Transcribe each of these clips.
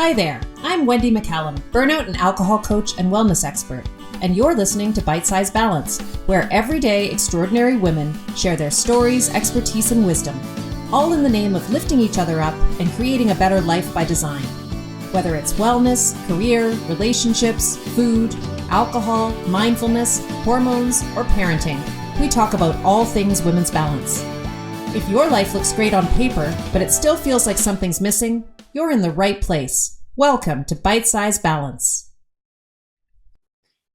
Hi there, I'm Wendy McCallum, Burnout and Alcohol Coach and Wellness Expert, and you're listening to Bite Size Balance, where everyday extraordinary women share their stories, expertise, and wisdom, all in the name of lifting each other up and creating a better life by design. Whether it's wellness, career, relationships, food, alcohol, mindfulness, hormones, or parenting, we talk about all things women's balance. If your life looks great on paper, but it still feels like something's missing, you're in the right place. Welcome to Bite Size Balance.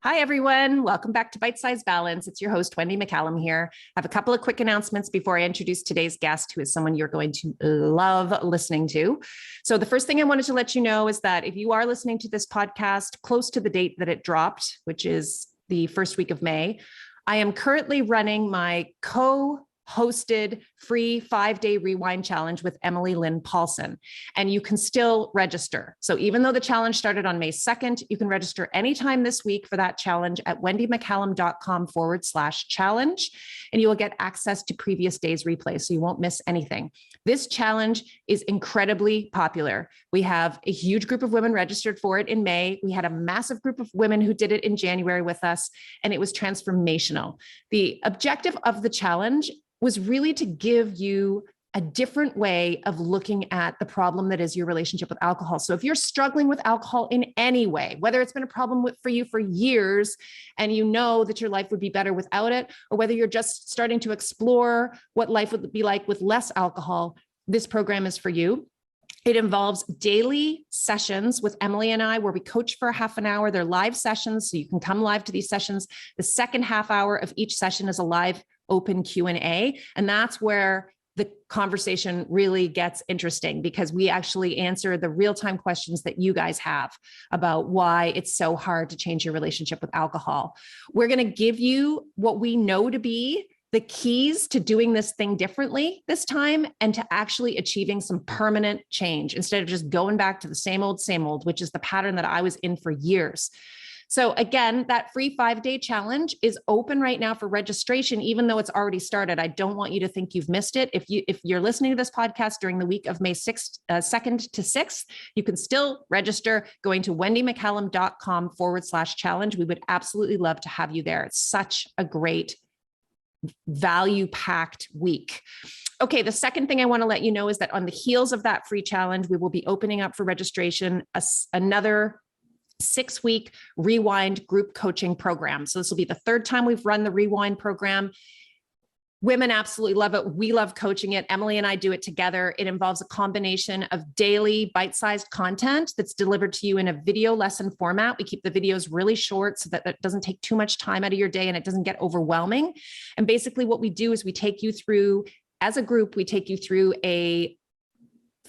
Hi, everyone. Welcome back to Bite Size Balance. It's your host, Wendy McCallum here. I have a couple of quick announcements before I introduce today's guest, who is someone you're going to love listening to. So the first thing I wanted to let you know is that if you are listening to this podcast close to the date that it dropped, which is the first week of May, I am currently running my co-hosted free 5-day rewind challenge with Emily Lynn Paulson, and you can still register. So even though the challenge started on May 2nd, you can register anytime this week for that challenge at wendymccallum.com/challenge, and you will get access to previous days' replays, so you won't miss anything. This challenge is incredibly popular. We have a huge group of women registered for it in May. We had a massive group of women who did it in January with us, and it was transformational. The objective of the challenge was really to give you a different way of looking at the problem that is your relationship with alcohol. So if you're struggling with alcohol in any way, whether it's been a problem for you for years and you know that your life would be better without it, or whether you're just starting to explore what life would be like with less alcohol, this program is for you. It involves daily sessions with Emily and I, where we coach for a half an hour. They're live sessions, so you can come live to these sessions. The second half hour of each session is a live open Q&A, and that's where the conversation really gets interesting, because we actually answer the real-time questions that you guys have about why it's so hard to change your relationship with alcohol. We're going to give you what we know to be the keys to doing this thing differently this time, and to actually achieving some permanent change instead of just going back to the same old, which is the pattern that I was in for years. So again, that free 5-day challenge is open right now for registration, even though it's already started. I don't want you to think you've missed it. If you're listening to this podcast during the week of May 2nd to 6th, you can still register going to wendymccallum.com/challenge. We would absolutely love to have you there. It's such a great value-packed week. Okay, the second thing I want to let you know is that on the heels of that free challenge, we will be opening up for registration another 6-week Rewind group coaching program. So this will be the third time we've run the Rewind program. Women absolutely love it. We love coaching it. Emily and I do it together. It involves a combination of daily bite-sized content that's delivered to you in a video lesson format. We keep the videos really short so that doesn't take too much time out of your day and it doesn't get overwhelming. And basically what we do is we take you through, as a group, we take you through a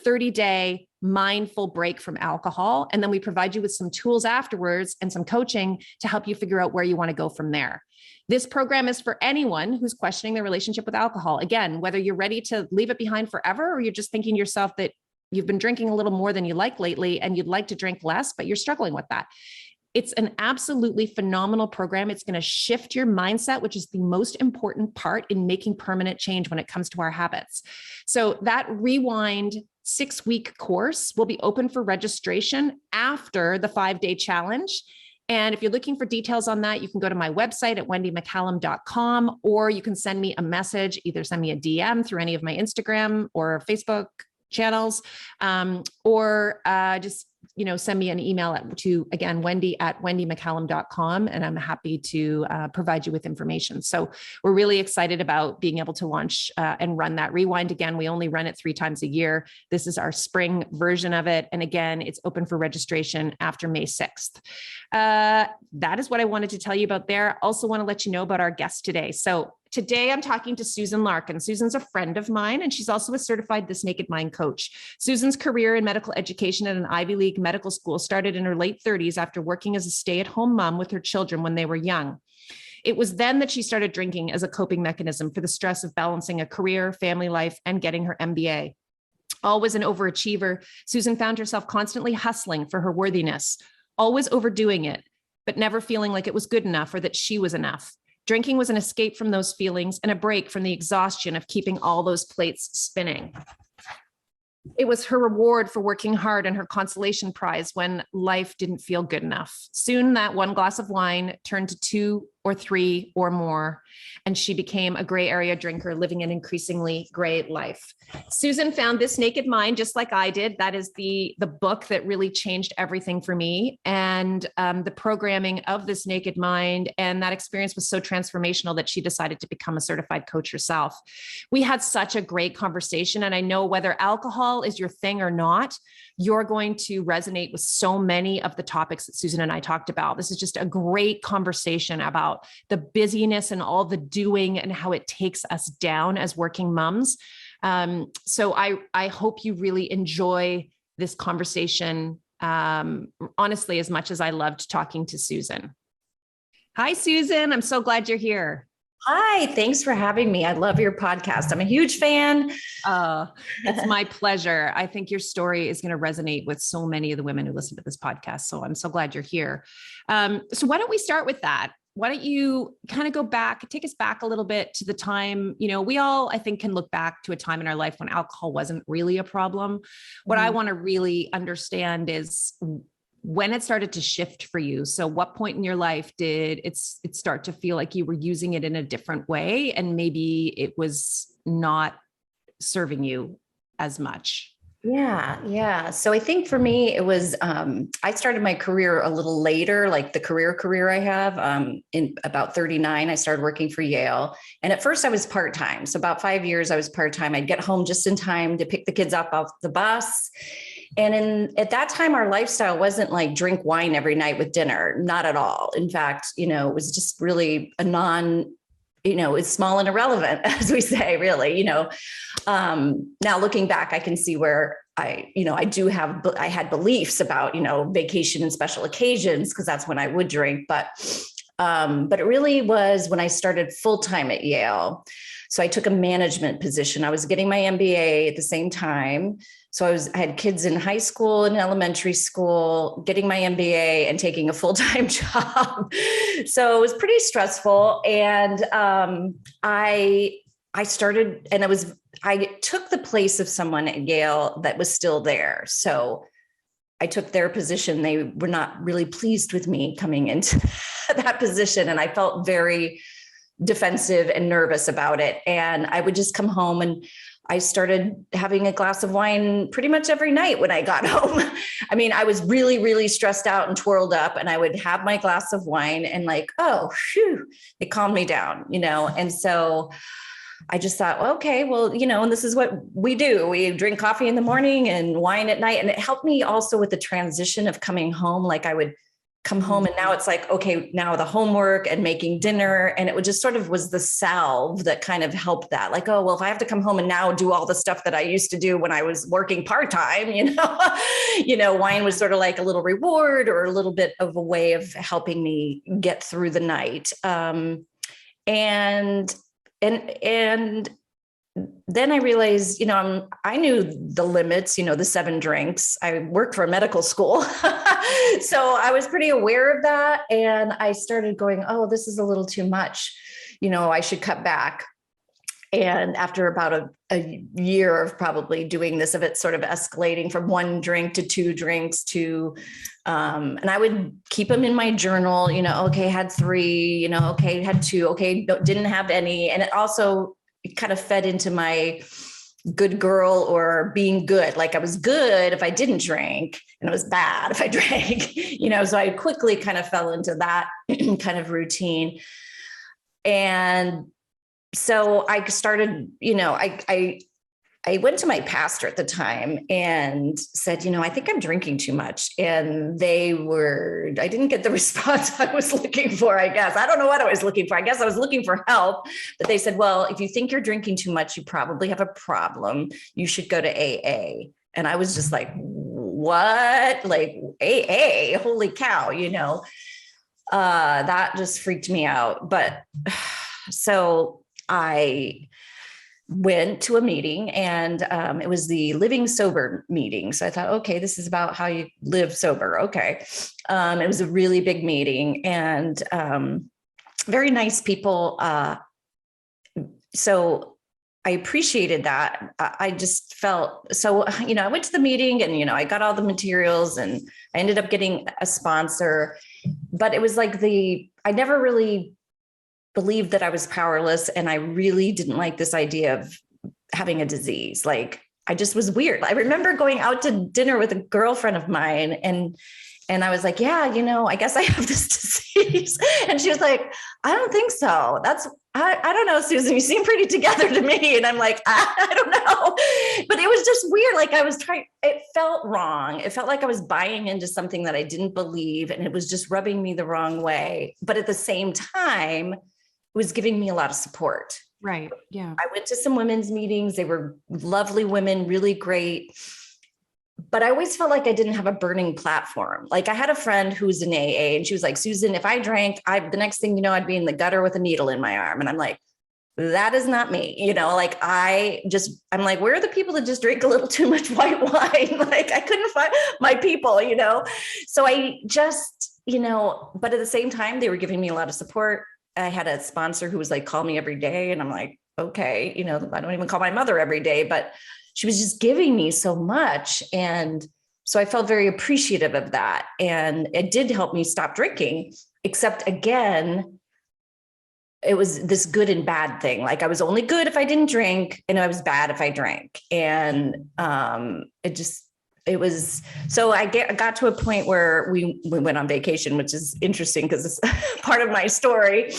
30-day mindful break from alcohol. And then we provide you with some tools afterwards and some coaching to help you figure out where you want to go from there. This program is for anyone who's questioning their relationship with alcohol. Again, whether you're ready to leave it behind forever, or you're just thinking to yourself that you've been drinking a little more than you like lately and you'd like to drink less, but you're struggling with that. It's an absolutely phenomenal program. It's going to shift your mindset, which is the most important part in making permanent change when it comes to our habits. So that Rewind 6-week course will be open for registration after the 5-day challenge. And if you're looking for details on that, you can go to my website at wendymccallum.com, or you can send me a message, either send me a DM through any of my Instagram or Facebook channels, or just send me an email to, again, wendy@wendymccallum.com, and I'm happy to provide you with information. So we're really excited about being able to launch and run that Rewind. Again, we only run it 3 times a year. This is our spring version of it. And again, it's open for registration after May 6th. That is what I wanted to tell you about there. Also want to let you know about our guest today. So today I'm talking to Susan Larkin. Susan's a friend of mine, and she's also a certified This Naked Mind coach. Susan's career in medical education at an Ivy League medical school started in her late 30s after working as a stay-at-home mom with her children when they were young. It was then that she started drinking as a coping mechanism for the stress of balancing a career, family life, and getting her MBA. Always an overachiever, Susan found herself constantly hustling for her worthiness, always overdoing it, but never feeling like it was good enough or that she was enough. Drinking was an escape from those feelings and a break from the exhaustion of keeping all those plates spinning. It was her reward for working hard and her consolation prize when life didn't feel good enough. Soon that one glass of wine turned to 2 or 3 or more, and she became a gray area drinker living an increasingly gray life. Susan found This Naked Mind just like I did. That is the book that really changed everything for me. And the programming of This Naked Mind and that experience was so transformational that she decided to become a certified coach herself. We had such a great conversation. And I know whether alcohol is your thing or not, you're going to resonate with so many of the topics that Susan and I talked about. This is just a great conversation about the busyness and all the doing and how it takes us down as working moms. So I hope you really enjoy this conversation, honestly, as much as I loved talking to Susan. Hi, Susan. I'm so glad you're here. Hi, thanks for having me. I love your podcast. I'm a huge fan. It's my pleasure. I think your story is going to resonate with so many of the women who listen to this podcast. So I'm so glad you're here. So why don't we start with that? Why don't you kind of go back, take us back a little bit to the time, we all, I think, can look back to a time in our life when alcohol wasn't really a problem. What I want to really understand is when it started to shift for you. So what point in your life did it start to feel like you were using it in a different way and maybe it was not serving you as much? Yeah. So I think for me, it was, I started my career a little later, like the career I have, in about 39, I started working for Yale. And at first I was part-time. So about 5 years, I was part-time. I'd get home just in time to pick the kids up off the bus. And at that time, our lifestyle wasn't like drink wine every night with dinner, not at all. In fact, it was just really it's small and irrelevant, as we say, really, now looking back, I can see where I had beliefs about, vacation and special occasions, because that's when I would drink. But it really was when I started full-time at Yale. So I took a management position. I was getting my MBA at the same time. So I had kids in high school and elementary school, getting my MBA and taking a full-time job. So it was pretty stressful. And I started, and I took the place of someone at Yale that was still there. So I took their position. They were not really pleased with me coming into that position. And I felt very defensive and nervous about it. And I would just come home and I started having a glass of wine pretty much every night when I got home. I mean, I was really, really stressed out and twirled up, and I would have my glass of wine and like, oh, phew, it calmed me down, And so I just thought, well, okay, well, and this is what we do. We drink coffee in the morning and wine at night. And it helped me also with the transition of coming home. Like I would come home and now it's like, okay, now the homework and making dinner. And it would just sort of was the salve that kind of helped that. Like, oh, well, if I have to come home and now do all the stuff that I used to do when I was working part-time, wine was sort of like a little reward or a little bit of a way of helping me get through the night. And then I realized, I knew the limits, the 7 drinks. I worked for a medical school. So I was pretty aware of that. And I started going, oh, this is a little too much. I should cut back. And after about a year of probably doing this, of it sort of escalating from 1 drink to 2 drinks to, and I would keep them in my journal, okay, had 3, okay, had 2, okay, didn't have any. And it also kind of fed into my good girl or being good. Like I was good if I didn't drink and it was bad if I drank, so I quickly kind of fell into that kind of routine. And so I started, I went to my pastor at the time and said, I think I'm drinking too much. And I didn't get the response I was looking for, I guess. I don't know what I was looking for. I guess I was looking for help. But they said, well, if you think you're drinking too much, you probably have a problem. You should go to AA. And I was just like, what? Like AA? Holy cow, that just freaked me out. But so I went to a meeting and it was the Living Sober meeting. So I thought, okay, this is about how you live sober. Okay. It was a really big meeting and very nice people. So I appreciated that. I just felt so, I went to the meeting and, I got all the materials and I ended up getting a sponsor, but it was like I never really believed that I was powerless. And I really didn't like this idea of having a disease. Like, I just was weird. I remember going out to dinner with a girlfriend of mine and I was like, yeah, I guess I have this disease. And she was like, I don't think so. I don't know, Susan, you seem pretty together to me. And I'm like, I don't know. But it was just weird. Like it felt wrong. It felt like I was buying into something that I didn't believe. And it was just rubbing me the wrong way. But at the same time, it was giving me a lot of support. Right. Yeah. I went to some women's meetings. They were lovely women, really great. But I always felt like I didn't have a burning platform. Like I had a friend who's in AA and she was like, Susan, if I drank, the next thing I'd be in the gutter with a needle in my arm. And I'm like, that is not me. I'm like, where are the people that just drink a little too much white wine? Like I couldn't find my people, So I just, but at the same time, they were giving me a lot of support. I had a sponsor who was like, call me every day. And I'm like, okay, I don't even call my mother every day, but she was just giving me so much. And so I felt very appreciative of that. And it did help me stop drinking, except again, it was this good and bad thing. Like I was only good if I didn't drink and I was bad if I drank. And so I got to a point where we went on vacation, which is interesting because it's part of my story.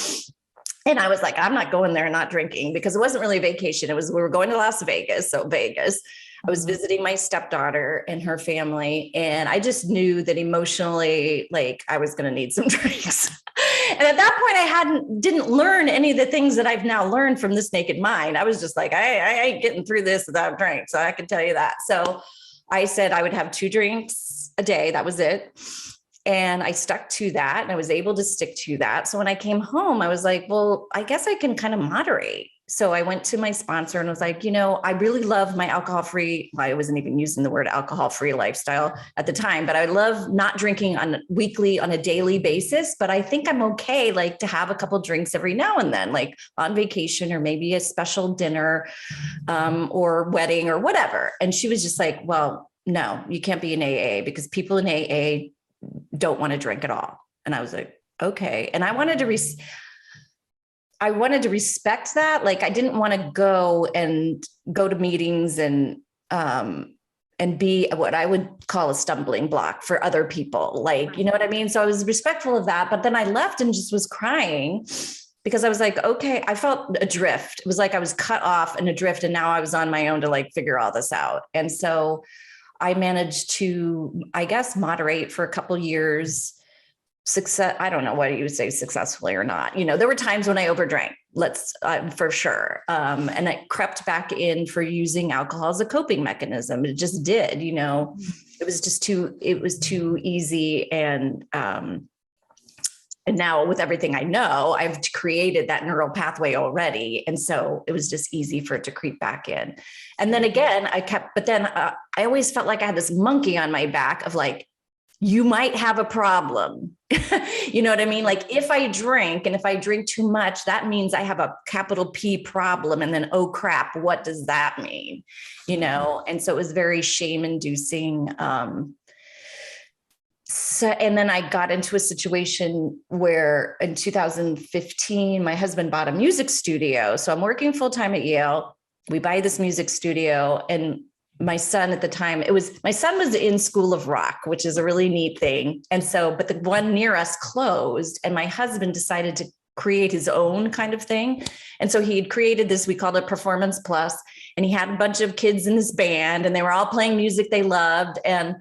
And I was like, I'm not going there and not drinking because it wasn't really a vacation. We were going to Las Vegas. So Vegas, I was visiting my stepdaughter and her family. And I just knew that emotionally, like I was going to need some drinks. And at that point, I didn't learn any of the things that I've now learned from This Naked Mind. I was just like, I ain't getting through this without drinks. So I can tell you that. So I said I would have 2 drinks a day. That was it. And I stuck to that and I was able to stick to that. So when I came home, I was like, well, I guess I can kind of moderate. So I went to my sponsor and was like, I really love my alcohol-free, I wasn't even using the word alcohol-free lifestyle at the time, but I love not drinking on a daily basis. But I think I'm okay, like to have a couple drinks every now and then, like on vacation or maybe a special dinner or wedding or whatever. And she was just like, well, no, you can't be in AA because people in AA don't want to drink at all. And I was like, okay. And I wanted to respect that. Like, I didn't want to go to meetings and be what I would call a stumbling block for other people. Like, you know what I mean? So I was respectful of that, but then I left and just was crying because I was like, okay, I felt adrift. It was like I was cut off and adrift. And now I was on my own to like figure all this out. And so I managed to, I guess, moderate for a couple of years. I don't know what you would say, successfully or not. There were times when I overdrank, for sure. And I crept back in for using alcohol as a coping mechanism. It just did, it was too easy. And now with everything I know, I've created that neural pathway already. And so it was just easy for it to creep back in. And then again, I always felt like I had this monkey on my back of like, you might have a problem. You know what I mean? Like if I drink and if I drink too much, that means I have a capital P problem. And then, oh crap, what does that mean? And so it was very shame inducing. And then I got into a situation where in 2015, my husband bought a music studio. So I'm working full-time at Yale. We buy this music studio, and my son at the time, my son was in School of Rock, which is a really neat thing. And so, but the one near us closed, and my husband decided to create his own kind of thing. And so he had created this, we called it Performance Plus, and he had a bunch of kids in this band and they were all playing music they loved. And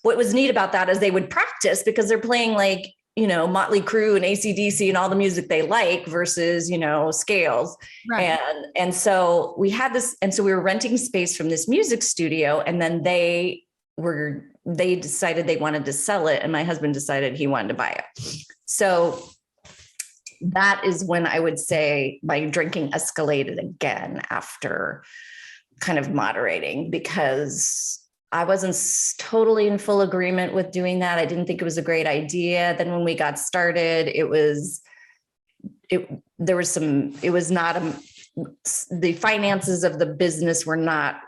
what was neat about that is they would practice because they're playing like, Motley Crue and AC/DC and all the music they like versus, scales. Right. And so we had this, and so we were renting space from this music studio, and then they decided they wanted to sell it. And my husband decided he wanted to buy it. So that is when I would say my drinking escalated again after kind of moderating, because I wasn't totally in full agreement with doing that. I didn't think it was a great idea. Then when we got started, the finances of the business were not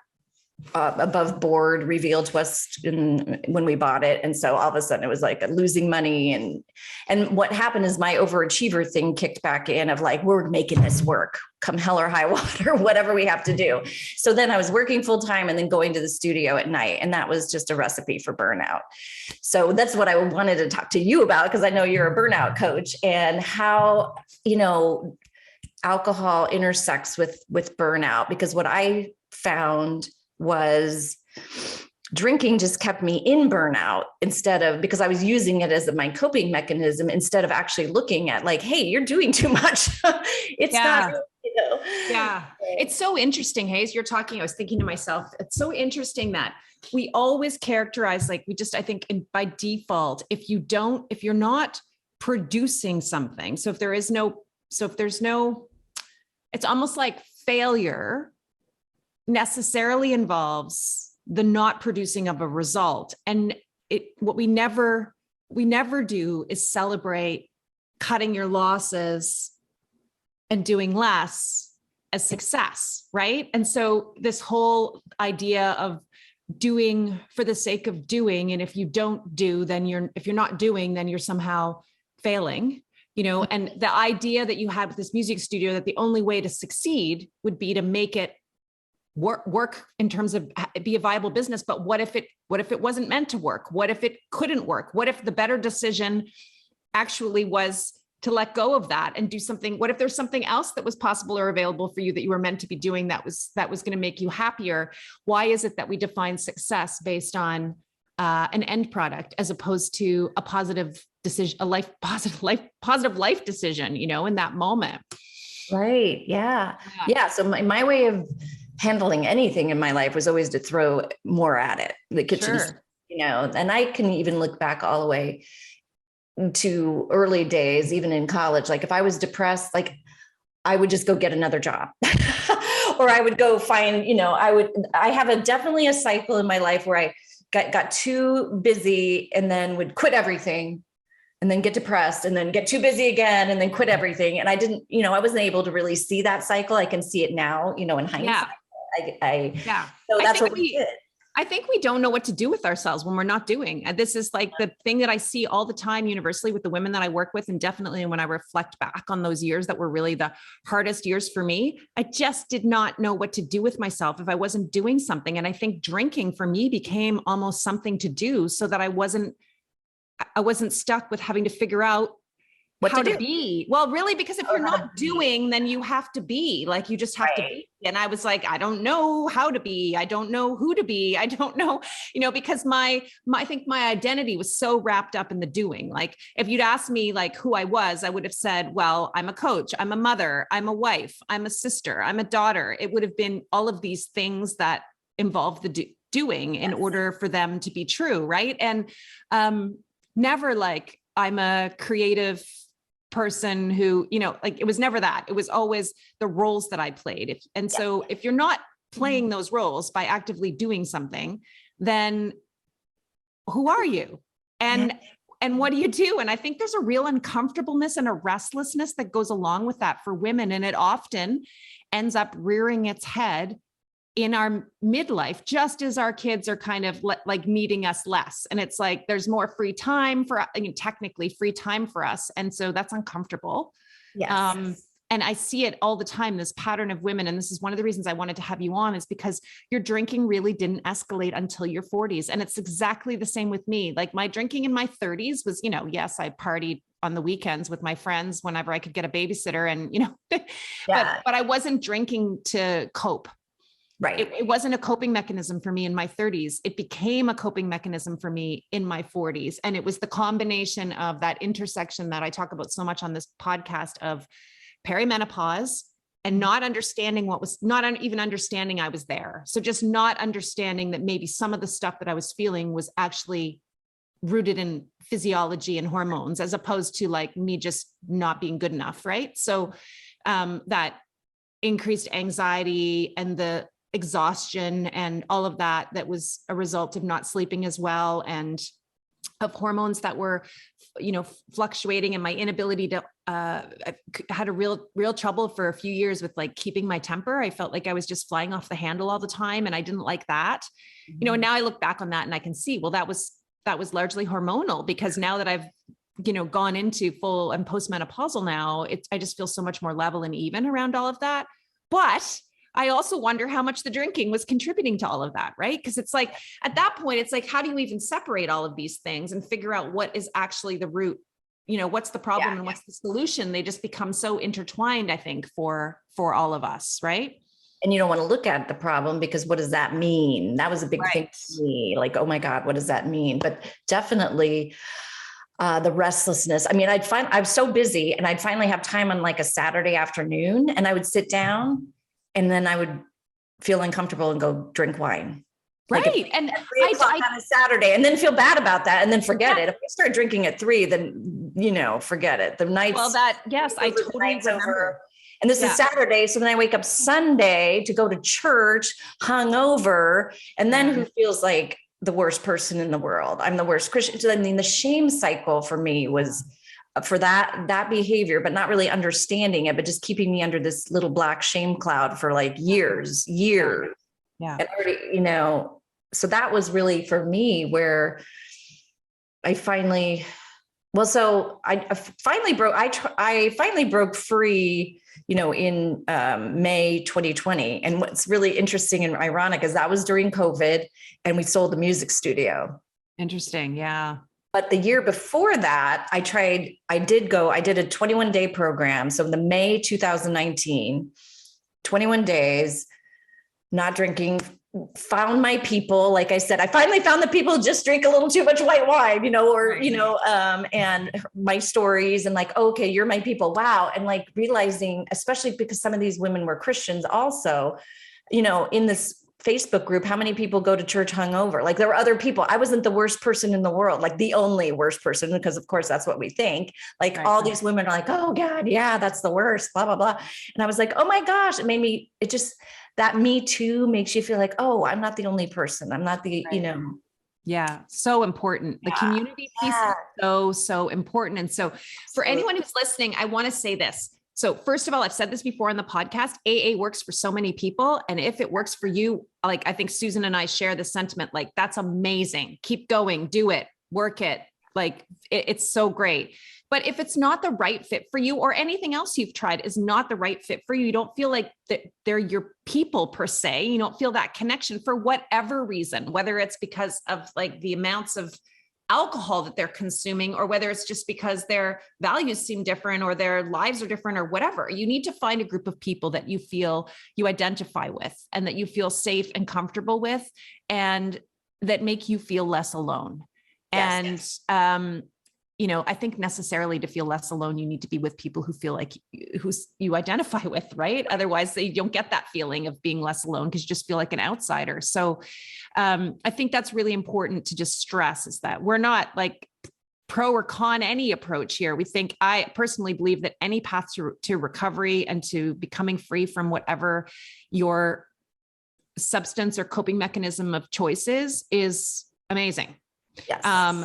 above board, revealed to us when we bought it. And so all of a sudden it was like losing money. And what happened is my overachiever thing kicked back in of like, we're making this work, come hell or high water, whatever we have to do. So then I was working full time and then going to the studio at night. And that was just a recipe for burnout. So that's what I wanted to talk to you about, because I know you're a burnout coach, and how, alcohol intersects with burnout. Because what I found was drinking just kept me in burnout because I was using it as my coping mechanism instead of actually looking at like, hey, you're doing too much. It's not, Yeah. It's so interesting, Hayes. You're talking, I was thinking to myself, it's so interesting that we always characterize, like I think by default, if you're not producing something. So if there's no, it's almost like failure necessarily involves the not producing of a result. And what we never do is celebrate cutting your losses and doing less as success, right? And so this whole idea of doing for the sake of doing, and if you don't do, if you're not doing, then you're somehow failing, and the idea that you had with this music studio, that the only way to succeed would be to make it work in terms of be a viable business. But what if it wasn't meant to work? What if it couldn't work? What if the better decision actually was to let go of that and do something? What if there's something else that was possible or available for you that you were meant to be doing that was going to make you happier? Why is it that we define success based on an end product as opposed to a positive decision, positive life decision, in that moment? Right. Yeah. So my way of handling anything in my life was always to throw more at it, the kitchen, and I can even look back all the way to early days, even in college. Like if I was depressed, like I would just go get another job or I would go find, I have definitely a cycle in my life where I got too busy and then would quit everything and then get depressed and then get too busy again and then quit everything. And I didn't, I wasn't able to really see that cycle. I can see it now, in hindsight. Yeah. So that's what we did. I think we don't know what to do with ourselves when we're not doing. And this is like the thing that I see all the time universally with the women that I work with. And definitely when I reflect back on those years that were really the hardest years for me, I just did not know what to do with myself if I wasn't doing something. And I think drinking for me became almost something to do so that I wasn't stuck with having to figure out how to be. Well, really, because if you're not doing, then you have to be, like, you just have to be. And I was like, I don't know how to be. I don't know who to be. I don't know, because I think my identity was so wrapped up in the doing. Like if you'd asked me like who I was, I would have said, well, I'm a coach, I'm a mother, I'm a wife, I'm a sister, I'm a daughter. It would have been all of these things that involve the doing in order for them to be true. Right. And never like I'm a creative person who, like it was never that. It was always the roles that I played. So if you're not playing those roles by actively doing something, then who are you? And what do you do? And I think there's a real uncomfortableness and a restlessness that goes along with that for women. And it often ends up rearing its head in our midlife, just as our kids are kind of like needing us less. And it's like, there's more free time technically free time for us. And so that's uncomfortable. Yes. And I see it all the time, this pattern of women. And this is one of the reasons I wanted to have you on, is because your drinking really didn't escalate until your 40s. And it's exactly the same with me. Like my drinking in my 30s was, yes, I partied on the weekends with my friends whenever I could get a babysitter and, but I wasn't drinking to cope. Right. It wasn't a coping mechanism for me in my 30s. It became a coping mechanism for me in my 40s. And it was the combination of that intersection that I talk about so much on this podcast of perimenopause and not understanding not even understanding I was there. So just not understanding that maybe some of the stuff that I was feeling was actually rooted in physiology and hormones, as opposed to like me just not being good enough. Right. So that increased anxiety and the exhaustion and all of that was a result of not sleeping as well and hormones that were, fluctuating, and my inability to, I had a real trouble for a few years with like keeping my temper. I felt like I was just flying off the handle all the time. And I didn't like that, and now I look back on that and I can see, well, that was largely hormonal, because now that I've, gone into full and postmenopausal now, I just feel so much more level and even around all of that. But I also wonder how much the drinking was contributing to all of that, right? Because it's like, at that point, it's like, how do you even separate all of these things and figure out what is actually the root, what's the problem and what's the solution? They just become so intertwined, I think, for all of us, right? And you don't want to look at the problem, because what does that mean? That was a big thing to me. Like, oh my God, what does that mean? But definitely the restlessness. I mean, I'm so busy, and I'd finally have time on like a Saturday afternoon, and I would sit down, and then I would feel uncomfortable and go drink wine. Right. Like and at 3 o'clock on a Saturday, and then feel bad about that, and then forget it. If I start drinking at 3, then, forget it. The nights. Well, I totally remember. And this is Saturday. So then I wake up Sunday to go to church, hungover. And then who feels like the worst person in the world? I'm the worst Christian. So I mean, the shame cycle for me was for that behavior, but not really understanding it, but just keeping me under this little black shame cloud for like years. Yeah. And already, so that was really for me where I finally, I finally broke free, in May 2020. And what's really interesting and ironic is that was during COVID, and we sold the music studio. Interesting. Yeah. But the year before that, I did a 21-day program. So in the May 2019, 21 days, not drinking, found my people. Like I said, I finally found the people who just drink a little too much white wine, and my stories, and like, okay, you're my people. Wow. And like realizing, especially because some of these women were Christians also, in this Facebook group, how many people go to church hungover? Like there were other people. I wasn't the worst person in the world, like the only worst person, because of course that's what we think. Like all these women are like, oh God, yeah, that's the worst, blah, blah, blah. And I was like, oh my gosh, that me too makes you feel like, oh, I'm not the only person. I'm not the, Yeah. So important. The community piece is so important. And so for anyone who's listening, I want to say this. So first of all, I've said this before on the podcast, AA works for so many people. And if it works for you, like, I think Susan and I share the sentiment, like, that's amazing. Keep going, do it, work it. Like it's so great. But if it's not the right fit for you, or anything else you've tried is not the right fit for you, you don't feel like that they're your people per se, you don't feel that connection for whatever reason, whether it's because of like the amounts of alcohol that they're consuming, or whether it's just because their values seem different or their lives are different or whatever, you need to find a group of people that you feel you identify with and that you feel safe and comfortable with, and that make you feel less alone. I think necessarily to feel less alone, you need to be with people who feel like you identify with, right? Otherwise you don't get that feeling of being less alone, because you just feel like an outsider. So I think that's really important to just stress, is that we're not like pro or con any approach here. I personally believe that any path to recovery and to becoming free from whatever your substance or coping mechanism of choice is amazing. Yes.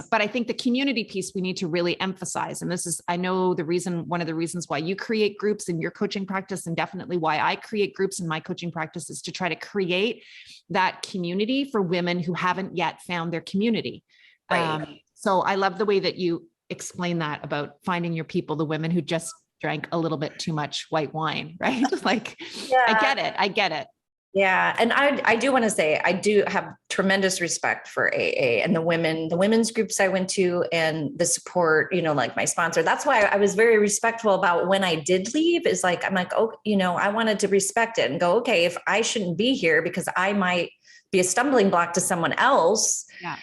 But I think the community piece we need to really emphasize, and this is, I know one of the reasons why you create groups in your coaching practice, and definitely why I create groups in my coaching practice, is to try to create that community for women who haven't yet found their community. Right. So I love the way that you explain that about finding your people, the women who just drank a little bit too much white wine, right? Like, I get it. Yeah. And I do want to say, I do have tremendous respect for AA and the women's groups I went to, and the support, like my sponsor. That's why I was very respectful about when I did leave, is like, I'm like, oh, I wanted to respect it and go, okay, if I shouldn't be here because I might be a stumbling block to someone else, I,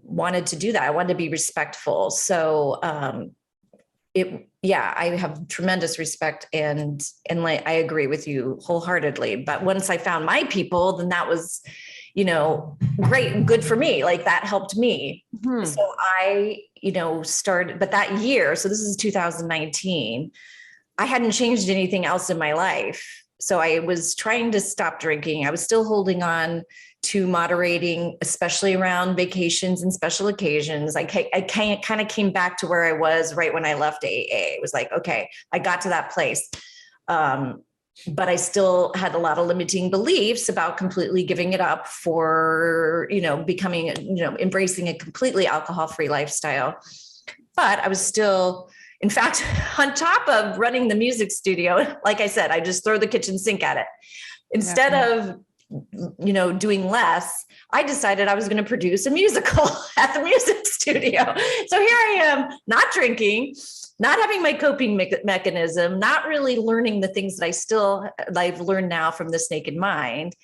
wanted to do that. I wanted to be respectful. So, I have tremendous respect, and like, I agree with you wholeheartedly. But once I found my people, then that was, great and good for me. Like that helped me. Mm-hmm. So I, started, but that year, so this is 2019, I hadn't changed anything else in my life. So I was trying to stop drinking. I was still holding on to moderating, especially around vacations and special occasions. I kind of came back to where I was right when I left AA. It was like, okay, I got to that place. But I still had a lot of limiting beliefs about completely giving it up for, becoming, embracing a completely alcohol-free lifestyle. But I was still, in fact, on top of running the music studio, like I said, I just throw the kitchen sink at it. Instead of, doing less, I decided I was going to produce a musical at the music studio. So here I am, not drinking, not having my coping mechanism, not really learning the things that I've learned now from This Naked Mind.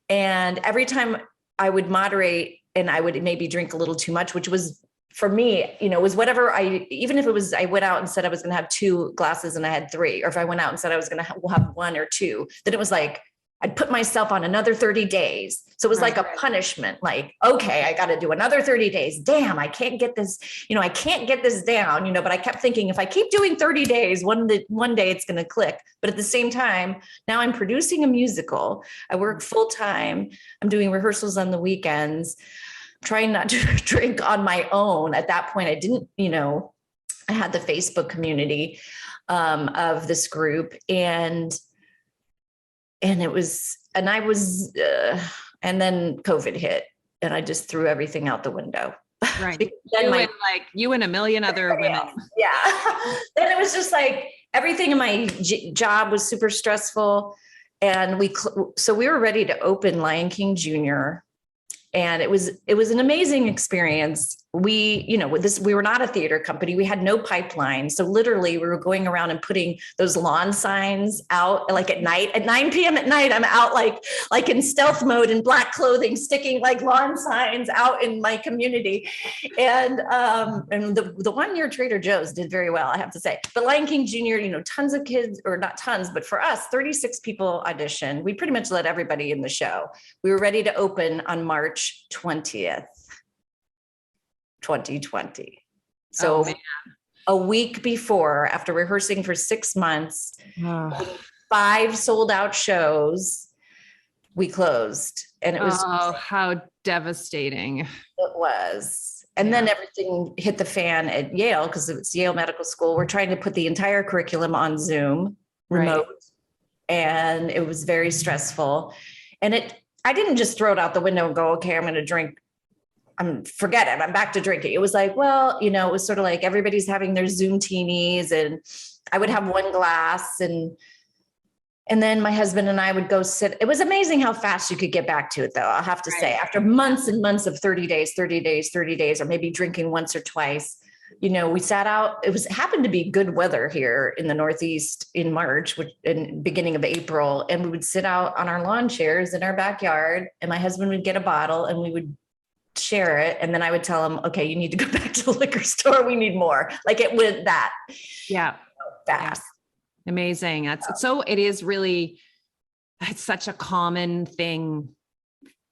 And every time I would moderate and I would maybe drink a little too much, which was for me, was whatever even if it was, I went out and said I was going to have 2 glasses and I had 3, or if I went out and said I was going to have 1 or 2, then it was like, I'd put myself on another 30 days. So it was like a punishment, like, okay, I got to do another 30 days. Damn, I can't get this, I can't get this down, but I kept thinking if I keep doing 30 days, one day it's going to click. But at the same time, now I'm producing a musical. I work full time. I'm doing rehearsals on the weekends, trying not to drink on my own. At that point, I didn't, I had the Facebook community of this group, and it was, and I was, and then COVID hit and I just threw everything out the window. Right. You and a million other women. Yeah. Then it was just like everything in my job was super stressful. And so we were ready to open Lion King Jr. And it was an amazing experience. We were not a theater company. We had no pipeline. So literally we were going around and putting those lawn signs out like at night, at 9 p.m. at night, I'm out like in stealth mode in black clothing, sticking like lawn signs out in my community. And the 1 year Trader Joe's did very well, I have to say. But Lion King Jr., tons of kids, or not tons, but for us, 36 people auditioned. We pretty much let everybody in the show. We were ready to open on March 20th. 2020. So a week before, after rehearsing for 6 months, 5 sold out shows, we closed. And it was how devastating. It was. And then everything hit the fan at Yale, because it's Yale Medical School. We're trying to put the entire curriculum on Zoom, remote. Right. And it was very stressful. And I didn't just throw it out the window and go, okay, I'm going to drink. Forget it. I'm back to drinking. It was like, well, it was sort of like everybody's having their Zoom teenies, and I would have 1 glass, and then my husband and I would go sit. It was amazing how fast you could get back to it, though. I'll have to say, after months and months of 30 days, or maybe drinking once or twice, we sat out. It happened to be good weather here in the Northeast in March, in beginning of April. And we would sit out on our lawn chairs in our backyard, and my husband would get a bottle and we would share it. And then I would tell him, okay, you need to go back to the liquor store. We need more. Like it went that. Yeah. Fast. Yeah. Amazing. It is really, it's such a common thing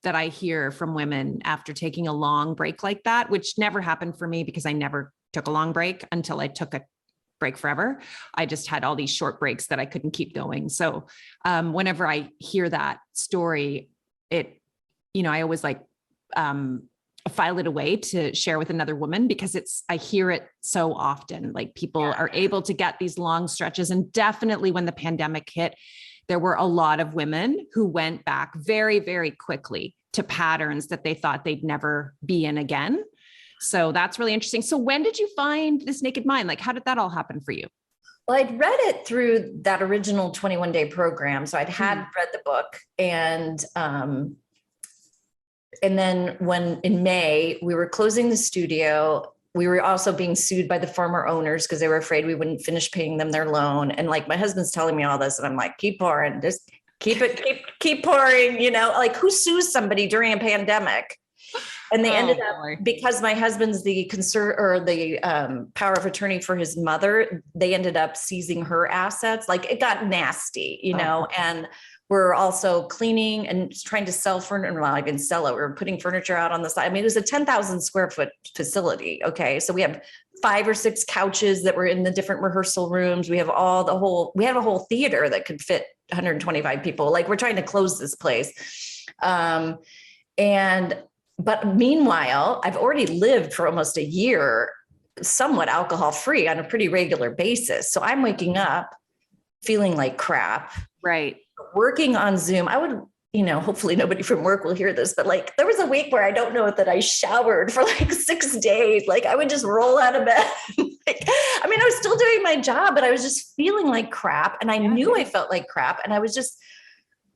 that I hear from women after taking a long break like that, which never happened for me because I never took a long break until I took a break forever. I just had all these short breaks that I couldn't keep going. So whenever I hear that story, I always file it away to share with another woman, because I hear it so often. Like people are able to get these long stretches. And definitely when the pandemic hit, there were a lot of women who went back very, very quickly to patterns that they thought they'd never be in again. So that's really interesting. So when did you find This Naked Mind? Like, how did that all happen for you? Well, I'd read it through that original 21-day program. So I'd read the book, and then when in May, we were closing the studio, we were also being sued by the former owners because they were afraid we wouldn't finish paying them their loan. And like, my husband's telling me all this, and I'm like, keep pouring, just keep pouring, like who sues somebody during a pandemic? And they ended up, because my husband's the power of attorney for his mother, they ended up seizing her assets. Like it got nasty, and we're also cleaning and trying to sell furniture. Well, I didn't sell it. We were putting furniture out on the side. I mean, it was a 10,000 square foot facility. Okay. So we have 5 or 6 couches that were in the different rehearsal rooms. We have we have a whole theater that could fit 125 people. Like we're trying to close this place. But meanwhile, I've already lived for almost a year, somewhat alcohol free on a pretty regular basis. So I'm waking up feeling like crap. Right. Working on Zoom. I would, hopefully nobody from work will hear this, but like there was a week where I don't know that I showered for like 6 days. Like I would just roll out of bed. I was still doing my job, but I was just feeling like crap. And I knew I felt like crap. And I was just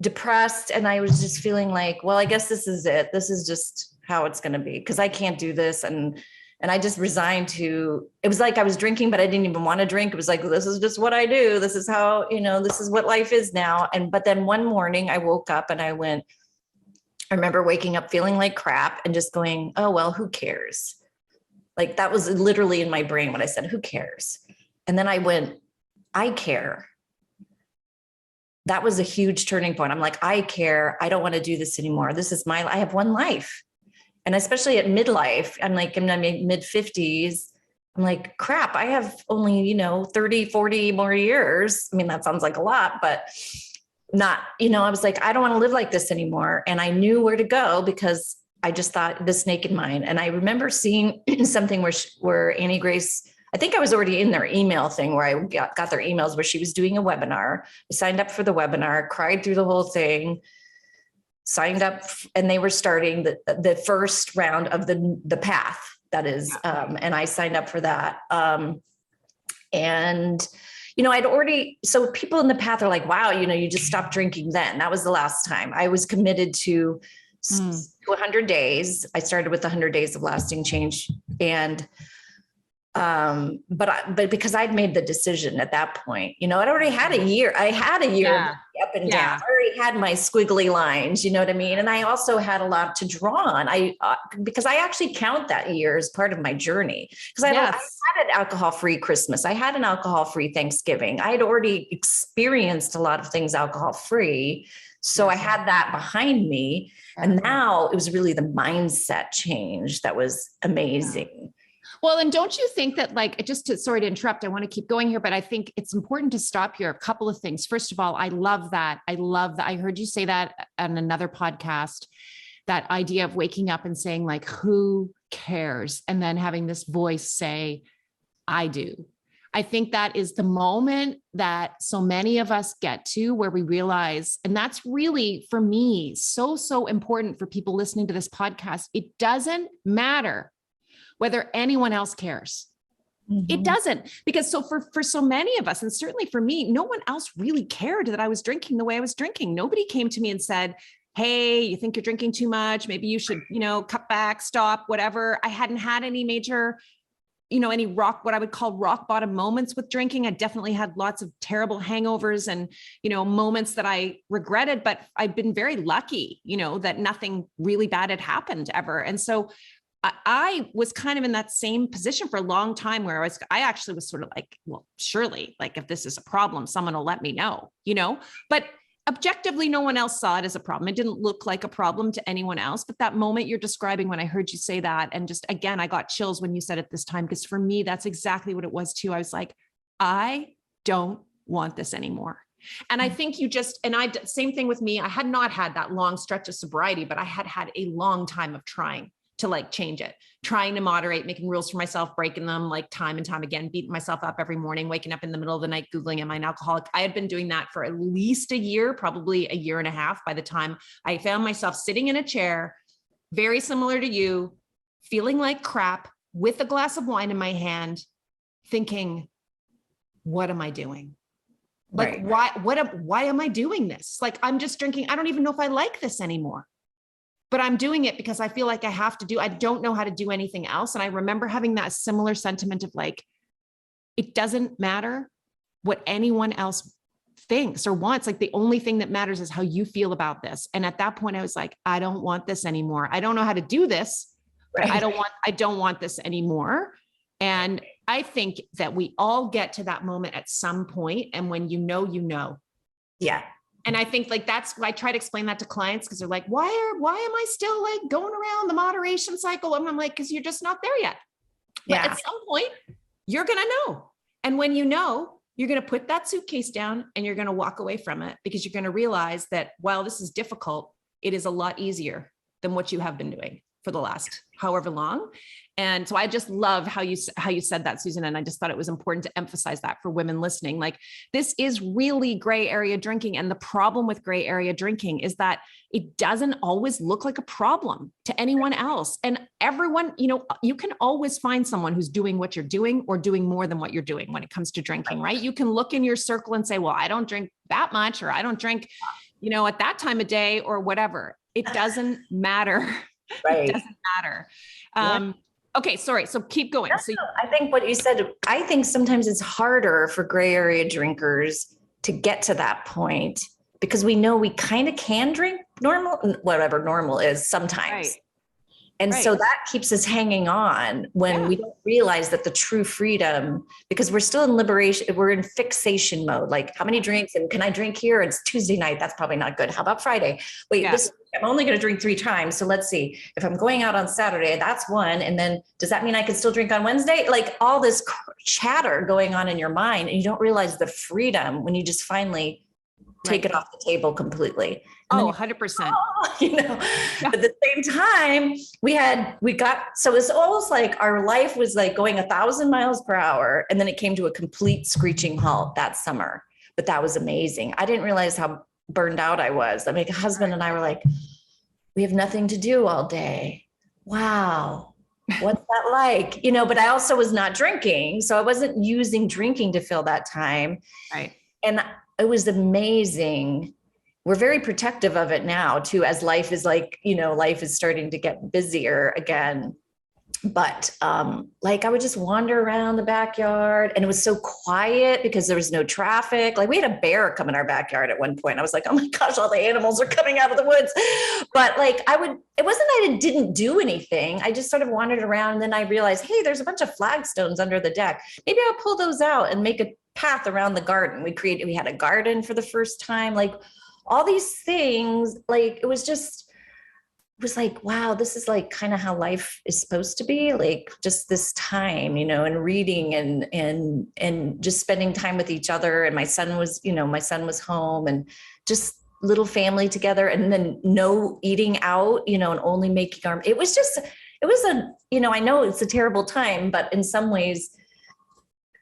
depressed. And I was just feeling like, well, I guess this is it. This is just how it's going to be, because I can't do this. And I just resigned to, it was like I was drinking, but I didn't even want to drink. It was like, this is just what I do. This is how, this is what life is now. But then one morning I woke up and I remember waking up feeling like crap and just going, oh, well, who cares? Like that was literally in my brain when I said, who cares? And then I went, I care. That was a huge turning point. I'm like, I care. I don't want to do this anymore. This is I have one life. And especially at midlife, I'm like in my mid 50s, I'm like, crap, I have only, 30, 40 more years. That sounds like a lot, but not, I was like, I don't want to live like this anymore. And I knew where to go because I just thought this naked mind. And I remember seeing something where Annie Grace, I think I was already in their email thing where I got their emails where she was doing a webinar. I signed up for the webinar, cried through the whole thing, signed up, and they were starting the first round of the path that is, and I signed up for that. I'd already, so people in the path are like, wow, you just stopped drinking then. That was the last time. I was committed to 100 days. I started with 100 days of lasting change. And, but because I'd made the decision at that point, I'd already had a year. I had a year up and down. I already had my squiggly lines, you know what I mean? And I also had a lot to draw on. Because I actually count that year as part of my journey. Because I had an alcohol-free Christmas. I had an alcohol-free Thanksgiving. I had already experienced a lot of things alcohol-free. So I had that behind me. And now it was really the mindset change that was amazing. Well, and don't you think that sorry to interrupt, I want to keep going here, but I think it's important to stop here. A couple of things. First of all, I love that. I heard you say that on another podcast, that idea of waking up and saying like, who cares? And then having this voice say, I do. I think that is the moment that so many of us get to where we realize, and that's really for me, so important for people listening to this podcast. It doesn't matter whether anyone else cares. It doesn't, because for so many of us, and certainly for me, no one else really cared that I was drinking the way I was drinking. Nobody came to me and said, hey, you think you're drinking too much? Maybe you should, cut back, stop, whatever. I hadn't had any major, any what I would call rock bottom moments with drinking. I definitely had lots of terrible hangovers and, moments that I regretted, but I've been very lucky, that nothing really bad had happened ever. And so I was kind of in that same position for a long time where I actually was sort of like, well, surely, like if this is a problem, someone will let me know, but objectively, no one else saw it as a problem. It didn't look like a problem to anyone else. But that moment you're describing when I heard you say that, and just, again, I got chills when you said it this time, because for me, that's exactly what it was too. I was like, I don't want this anymore. And I think same thing with me. I had not had that long stretch of sobriety, but I had had a long time of trying to change it, trying to moderate, making rules for myself, breaking them time and time again, beating myself up every morning, waking up in the middle of the night, Googling, am I an alcoholic? I had been doing that for at least a year, probably a year and a half, by the time I found myself sitting in a chair, very similar to you, feeling like crap with a glass of wine in my hand, thinking, what am I doing? Why am I doing this? I'm just drinking. I don't even know if I like this anymore. But I'm doing it because I feel like I have to I don't know how to do anything else. And I remember having that similar sentiment of it doesn't matter what anyone else thinks or wants. The only thing that matters is how you feel about this. And at that point I was like, I don't want this anymore. I don't know how to do this, but I don't want this anymore. And I think that we all get to that moment at some point. And when you know. Yeah. And I think that's why I try to explain that to clients, because they're like, why am I still going around the moderation cycle? And I'm like, because you're just not there yet. Yeah. But at some point you're going to know. And when you know, you're going to put that suitcase down and you're going to walk away from it, because you're going to realize that while this is difficult, it is a lot easier than what you have been doing for the last however long. And so I just love how you said that, Susan. And I just thought it was important to emphasize that for women listening. Like, this is really gray area drinking. And the problem with gray area drinking is that it doesn't always look like a problem to anyone else. And everyone, you can always find someone who's doing what you're doing or doing more than what you're doing when it comes to drinking, right? You can look in your circle and say, well, I don't drink that much, or I don't drink, at that time of day or whatever. It doesn't matter. Right. It doesn't matter. Okay, sorry. So keep going. So I think what you said, I think sometimes it's harder for gray area drinkers to get to that point because we know we kind of can drink normal, whatever normal is sometimes. Right. And so that keeps us hanging on when we don't realize that the true freedom, because we're still in liberation, we're in fixation mode. Like, how many drinks, and can I drink here? It's Tuesday night. That's probably not good. How about Friday? Wait, I'm only going to drink 3 times. So let's see, if I'm going out on Saturday, that's one. And then does that mean I can still drink on Wednesday? Like, all this chatter going on in your mind, and you don't realize the freedom when you just finally take it off the table completely. Oh, 100%. But at the same time, so it's almost like our life was like going 1,000 miles per hour. And then it came to a complete screeching halt that summer. But that was amazing. I didn't realize how burned out I was. I mean, my husband and I were like, we have nothing to do all day. Wow. What's that like? But I also was not drinking. So I wasn't using drinking to fill that time. Right. And it was amazing. We're very protective of it now too, as life is life is starting to get busier again. But I would just wander around the backyard, and it was so quiet because there was no traffic. Like, we had a bear come in our backyard at one point. I was like, oh my gosh, all the animals are coming out of the woods. But it wasn't that I didn't do anything. I just sort of wandered around, and then I realized, hey, there's a bunch of flagstones under the deck. Maybe I'll pull those out and make a path around the garden. We had a garden for the first time, like all these things. Like, it was like, wow, this is like kind of how life is supposed to be, like just this time, and reading and just spending time with each other. And my son was home, and just little family together, and then no eating out, and only making it was I know it's a terrible time, but in some ways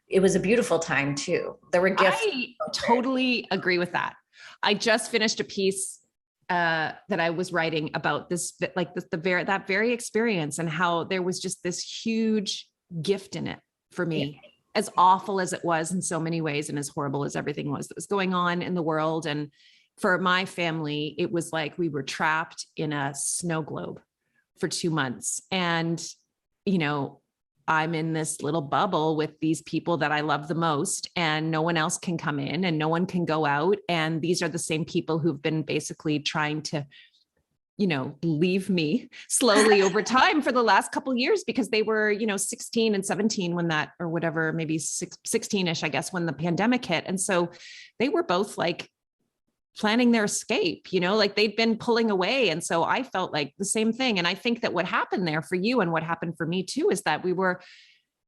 it was a beautiful time too. There were gifts. I totally agree with that. I just finished a piece that I was writing about that very experience, and how there was just this huge gift in it for me, as awful as it was in so many ways, and as horrible as everything was that was going on in the world. And for my family, it was like we were trapped in a snow globe for 2 months. And, I'm in this little bubble with these people that I love the most, and no one else can come in and no one can go out. And these are the same people who've been basically trying to, leave me slowly over time for the last couple of years, because they were, 16 and 17 when that, or whatever, maybe 16-ish, I guess, when the pandemic hit. And so they were both like planning their escape, like they'd been pulling away. And so I felt like the same thing. And I think that what happened there for you, and what happened for me too, is that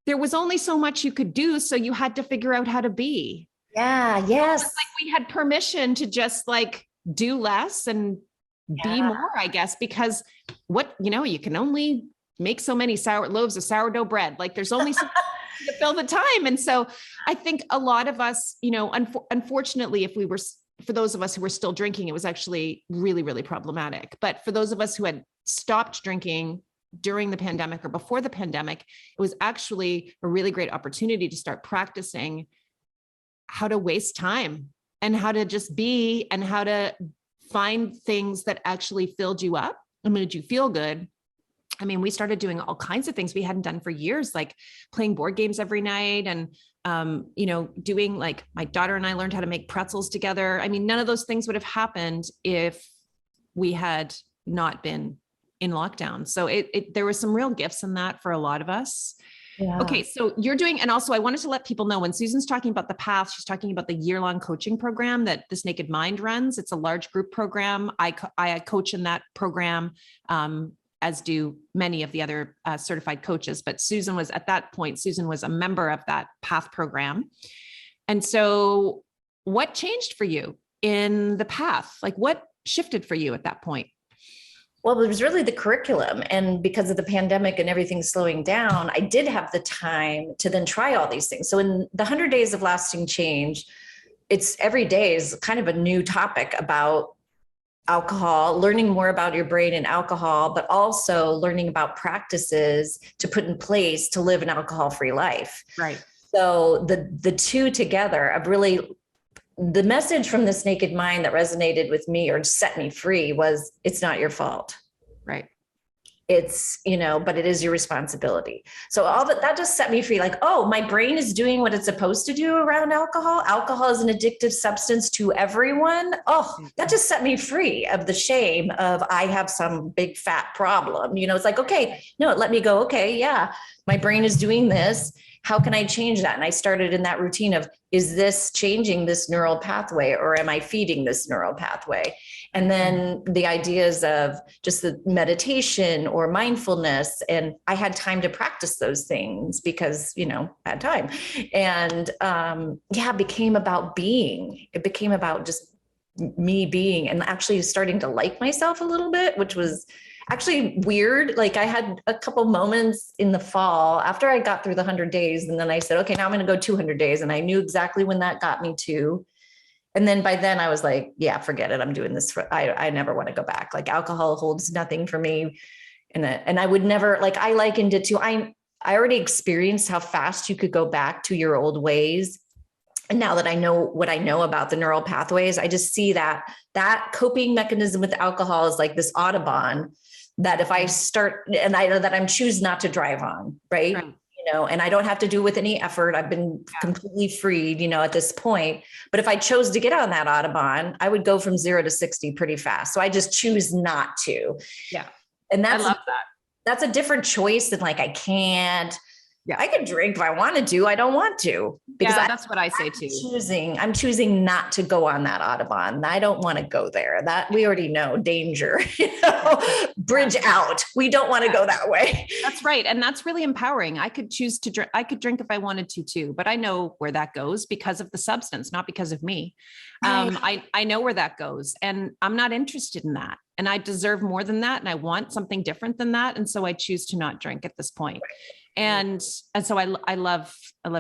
there was only so much you could do. So you had to figure out how to be. Yeah. Yes. Like we had permission to just like do less and be more, I guess, because you can only make so many loaves of sourdough bread. Like, there's only so to fill the time. And so I think a lot of us, unfortunately, for those of us who were still drinking, it was actually really, really problematic. But for those of us who had stopped drinking during the pandemic or before the pandemic, it was actually a really great opportunity to start practicing how to waste time, and how to just be, and how to find things that actually filled you up and made you feel good. I mean, we started doing all kinds of things we hadn't done for years, like playing board games every night, and doing, like, my daughter and I learned how to make pretzels together. I mean, none of those things would have happened if we had not been in lockdown. So there were some real gifts in that for a lot of us. Yeah. Okay. So you're doing, and also I wanted to let people know, when Susan's talking about the path, she's talking about the year-long coaching program that This Naked Mind runs. It's a large group program. I coach in that program, as do many of the other certified coaches. But Susan was a member of that path program. And so what changed for you in the path? Like, what shifted for you at that point? Well, it was really the curriculum. And because of the pandemic and everything slowing down, I did have the time to then try all these things. So in the 100 days of lasting change, it's every day is kind of a new topic about alcohol, learning more about your brain and alcohol, but also learning about practices to put in place to live an alcohol-free life. Right. So the two together of really, the message from This Naked Mind that resonated with me or set me free was, it's not your fault. Right. It's, but it is your responsibility. So all that just set me free. Like, oh, my brain is doing what it's supposed to do around alcohol. Alcohol is an addictive substance to everyone. Oh, that just set me free of the shame of I have some big fat problem. It's like, okay, no, let me go. Okay. Yeah. My brain is doing this. How can I change that? And I started in that routine of, is this changing this neural pathway or am I feeding this neural pathway? And then the ideas of just the meditation or mindfulness. And I had time to practice those things because, I had time. And it became about being. It became about just me being and actually starting to like myself a little bit, which was actually weird. Like I had a couple moments in the fall after I got through the 100 days. And then I said, okay, now I'm going to go 200 days. And I knew exactly when that got me to. And then by then I was like, yeah, forget it. I'm doing this. I never want to go back. Like alcohol holds nothing for me. And I would never, like, I likened it to, I already experienced how fast you could go back to your old ways. And now that I know what I know about the neural pathways, I just see that coping mechanism with alcohol is like this Autobahn that if I start, and I know that I'm choose not to drive on, right? And I don't have to do with any effort. I've been completely freed, at this point. But if I chose to get on that Autobahn, I would go from 0 to 60 pretty fast. So I just choose not to. Yeah. And I love that. That's a different choice than like, I can't. Yeah. I can drink if I want to do. I don't want to because that's what I say too. I'm choosing not to go on that Autobahn. I don't want to go there. That we already know danger, bridge out. We don't want to go that way. That's right. And that's really empowering. I could choose to drink. I could drink if I wanted to too, but I know where that goes because of the substance, not because of me. I know where that goes and I'm not interested in that. And I deserve more than that. And I want something different than that. And so I choose to not drink at this point. And so I love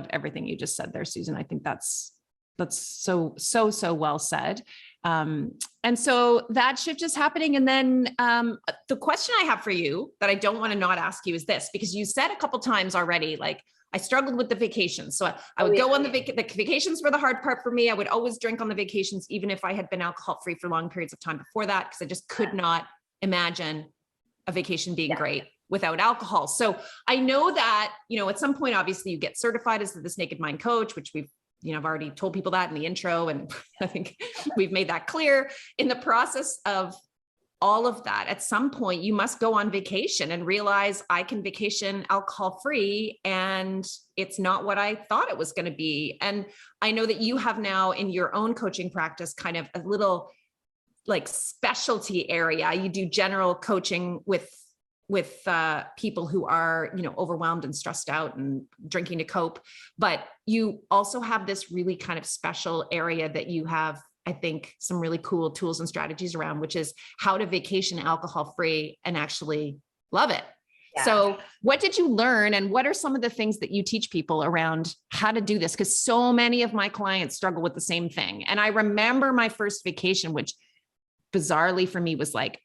everything you just said there, Susan. I think that's so well said. And so that shift is happening. And then the question I have for you that I don't want to not ask you is this, because you said a couple times already, like I struggled with the vacations. So I would go on the vacations were the hard part for me. I would always drink on the vacations, even if I had been alcohol free for long periods of time before that, because I just could not imagine a vacation being great without alcohol. So I know that, at some point, obviously you get certified as This Naked Mind coach, which I've already told people that in the intro. And I think we've made that clear. In the process of all of that, at some point you must go on vacation and realize I can vacation alcohol free. And it's not what I thought it was going to be. And I know that you have now in your own coaching practice, kind of a little like specialty area. You do general coaching with people who are, overwhelmed and stressed out and drinking to cope. But you also have this really kind of special area that you have, I think, some really cool tools and strategies around, which is how to vacation alcohol free and actually love it. Yeah. So what did you learn? And what are some of the things that you teach people around how to do this? Because so many of my clients struggle with the same thing. And I remember my first vacation, which bizarrely for me was like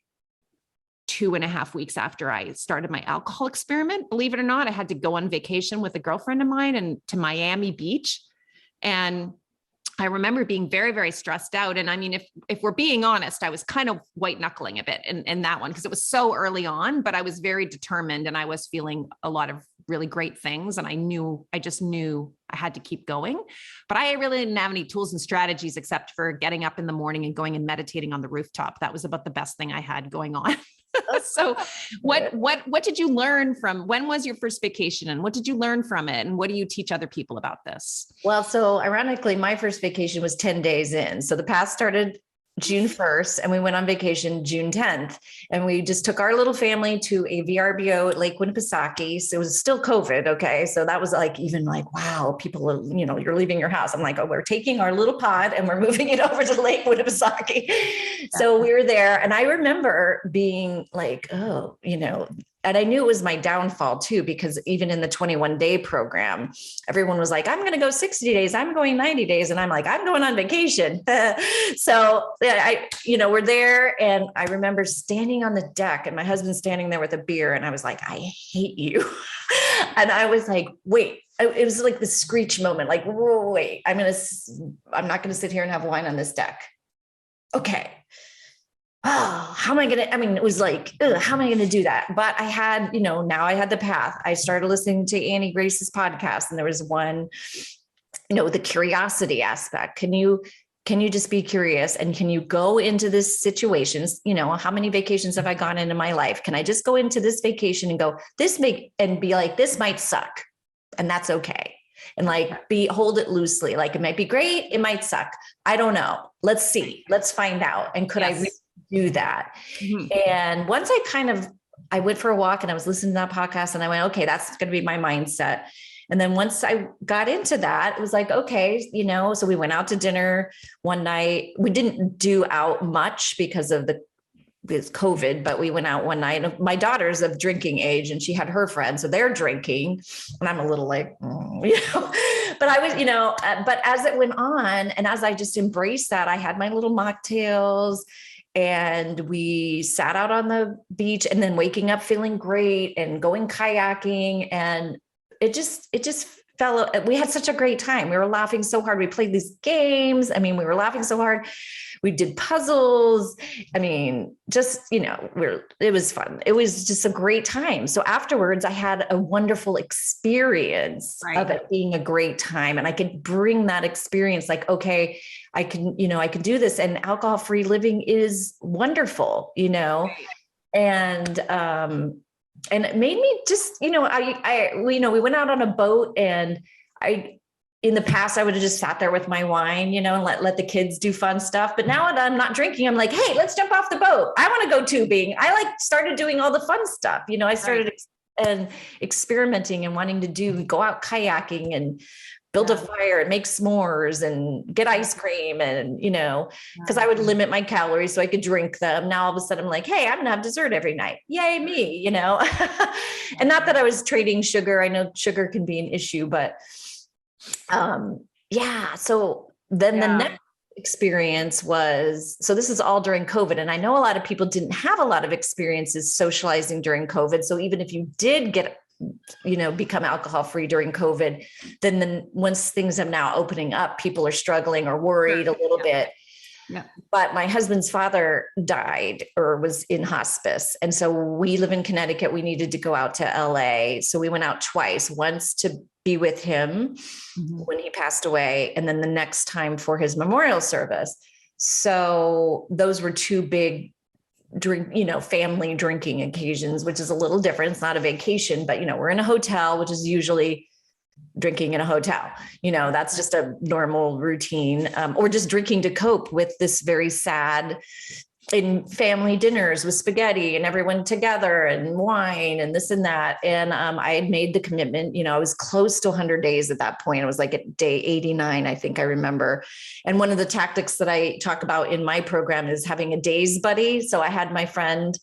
2.5 weeks after I started my alcohol experiment. Believe it or not, I had to go on vacation with a girlfriend of mine and to Miami Beach. And I remember being very, very stressed out. And I mean, if we're being honest, I was kind of white knuckling a bit in that one because it was so early on, but I was very determined and I was feeling a lot of really great things. And I just knew I had to keep going, but I really didn't have any tools and strategies except for getting up in the morning and going and meditating on the rooftop. That was about the best thing I had going on. So what did you learn from, when was your first vacation and what did you learn from it? And what do you teach other people about this? Well, so ironically, my first vacation was 10 days in. So the path started June 1st, and we went on vacation June 10th. And we just took our little family to a VRBO at Lake Winnipesaukee. So it was still COVID. Okay. So that was like, even like, wow, people are, you're leaving your house. I'm like, oh, we're taking our little pod and we're moving it over to Lake Winnipesaukee. So we were there. And I remember being like, oh, and I knew it was my downfall too, because even in the 21-day program, everyone was like, I'm going to go 60 days. I'm going 90 days. And I'm like, I'm going on vacation. So we're there. And I remember standing on the deck and my husband standing there with a beer. And I was like, I hate you. And I was like, wait, it was like the screech moment. Like, wait, I'm not going to sit here and have wine on this deck. Okay. Oh, how am I going to, it was like, how am I going to do that? But I had, now I had the path. I started listening to Annie Grace's podcast, and there was one, the curiosity aspect. Can you just be curious? And can you go into this situations? How many vacations have I gone into my life? Can I just go into this vacation and go, and be like, this might suck, and that's okay. And hold it loosely. Like, it might be great. It might suck. I don't know. Let's see. Let's find out. And could I really do that? Mm-hmm. And once I went for a walk and I was listening to that podcast, and I went, okay, that's going to be my mindset. And then once I got into that, it was like, okay, so we went out to dinner one night. We didn't do out much because of with COVID, but we went out one night. My daughter's of drinking age, and she had her friends, so they're drinking, and I'm a little like, but I was, but as it went on, and as I just embraced that, I had my little mocktails, and we sat out on the beach, and then waking up feeling great and going kayaking. And it just we had such a great time. We were laughing so hard. We played these games. We were laughing so hard. We did puzzles. It was fun. It was just a great time. So afterwards I had a wonderful experience of it being a great time. And I could bring that experience, like, okay, I can do this, and alcohol-free living is wonderful, and it made me just, we went out on a boat, and in the past, I would have just sat there with my wine, and let the kids do fun stuff. But now that I'm not drinking, I'm like, hey, let's jump off the boat. I want to go tubing. I started doing all the fun stuff. I started experimenting and wanting to go out kayaking and build a fire and make s'mores and get ice cream. And, because I would limit my calories so I could drink them. Now, all of a sudden I'm like, hey, I'm going to have dessert every night. Yay, me, And not that I was trading sugar. I know sugar can be an issue, but so then the next experience was, so this is all during COVID. And I know a lot of people didn't have a lot of experiences socializing during COVID. So even if you did become alcohol-free during COVID, then once things are now opening up, people are struggling or worried a little bit. Yeah. But my husband's father died or was in hospice. And so we live in Connecticut. We needed to go out to LA. So we went out twice, once to be with him when he passed away, and then the next time for his memorial service. So those were two big family drinking occasions, which is a little different. It's not a vacation, but, we're in a hotel, which is usually drinking in a hotel. That's just a normal routine, or just drinking to cope with this very sad in family dinners with spaghetti and everyone together and wine and this and that. And I had made the commitment, I was close to 100 days at that point. It was like at day 89, I think I remember. And one of the tactics that I talk about in my program is having a days buddy. So I had my friend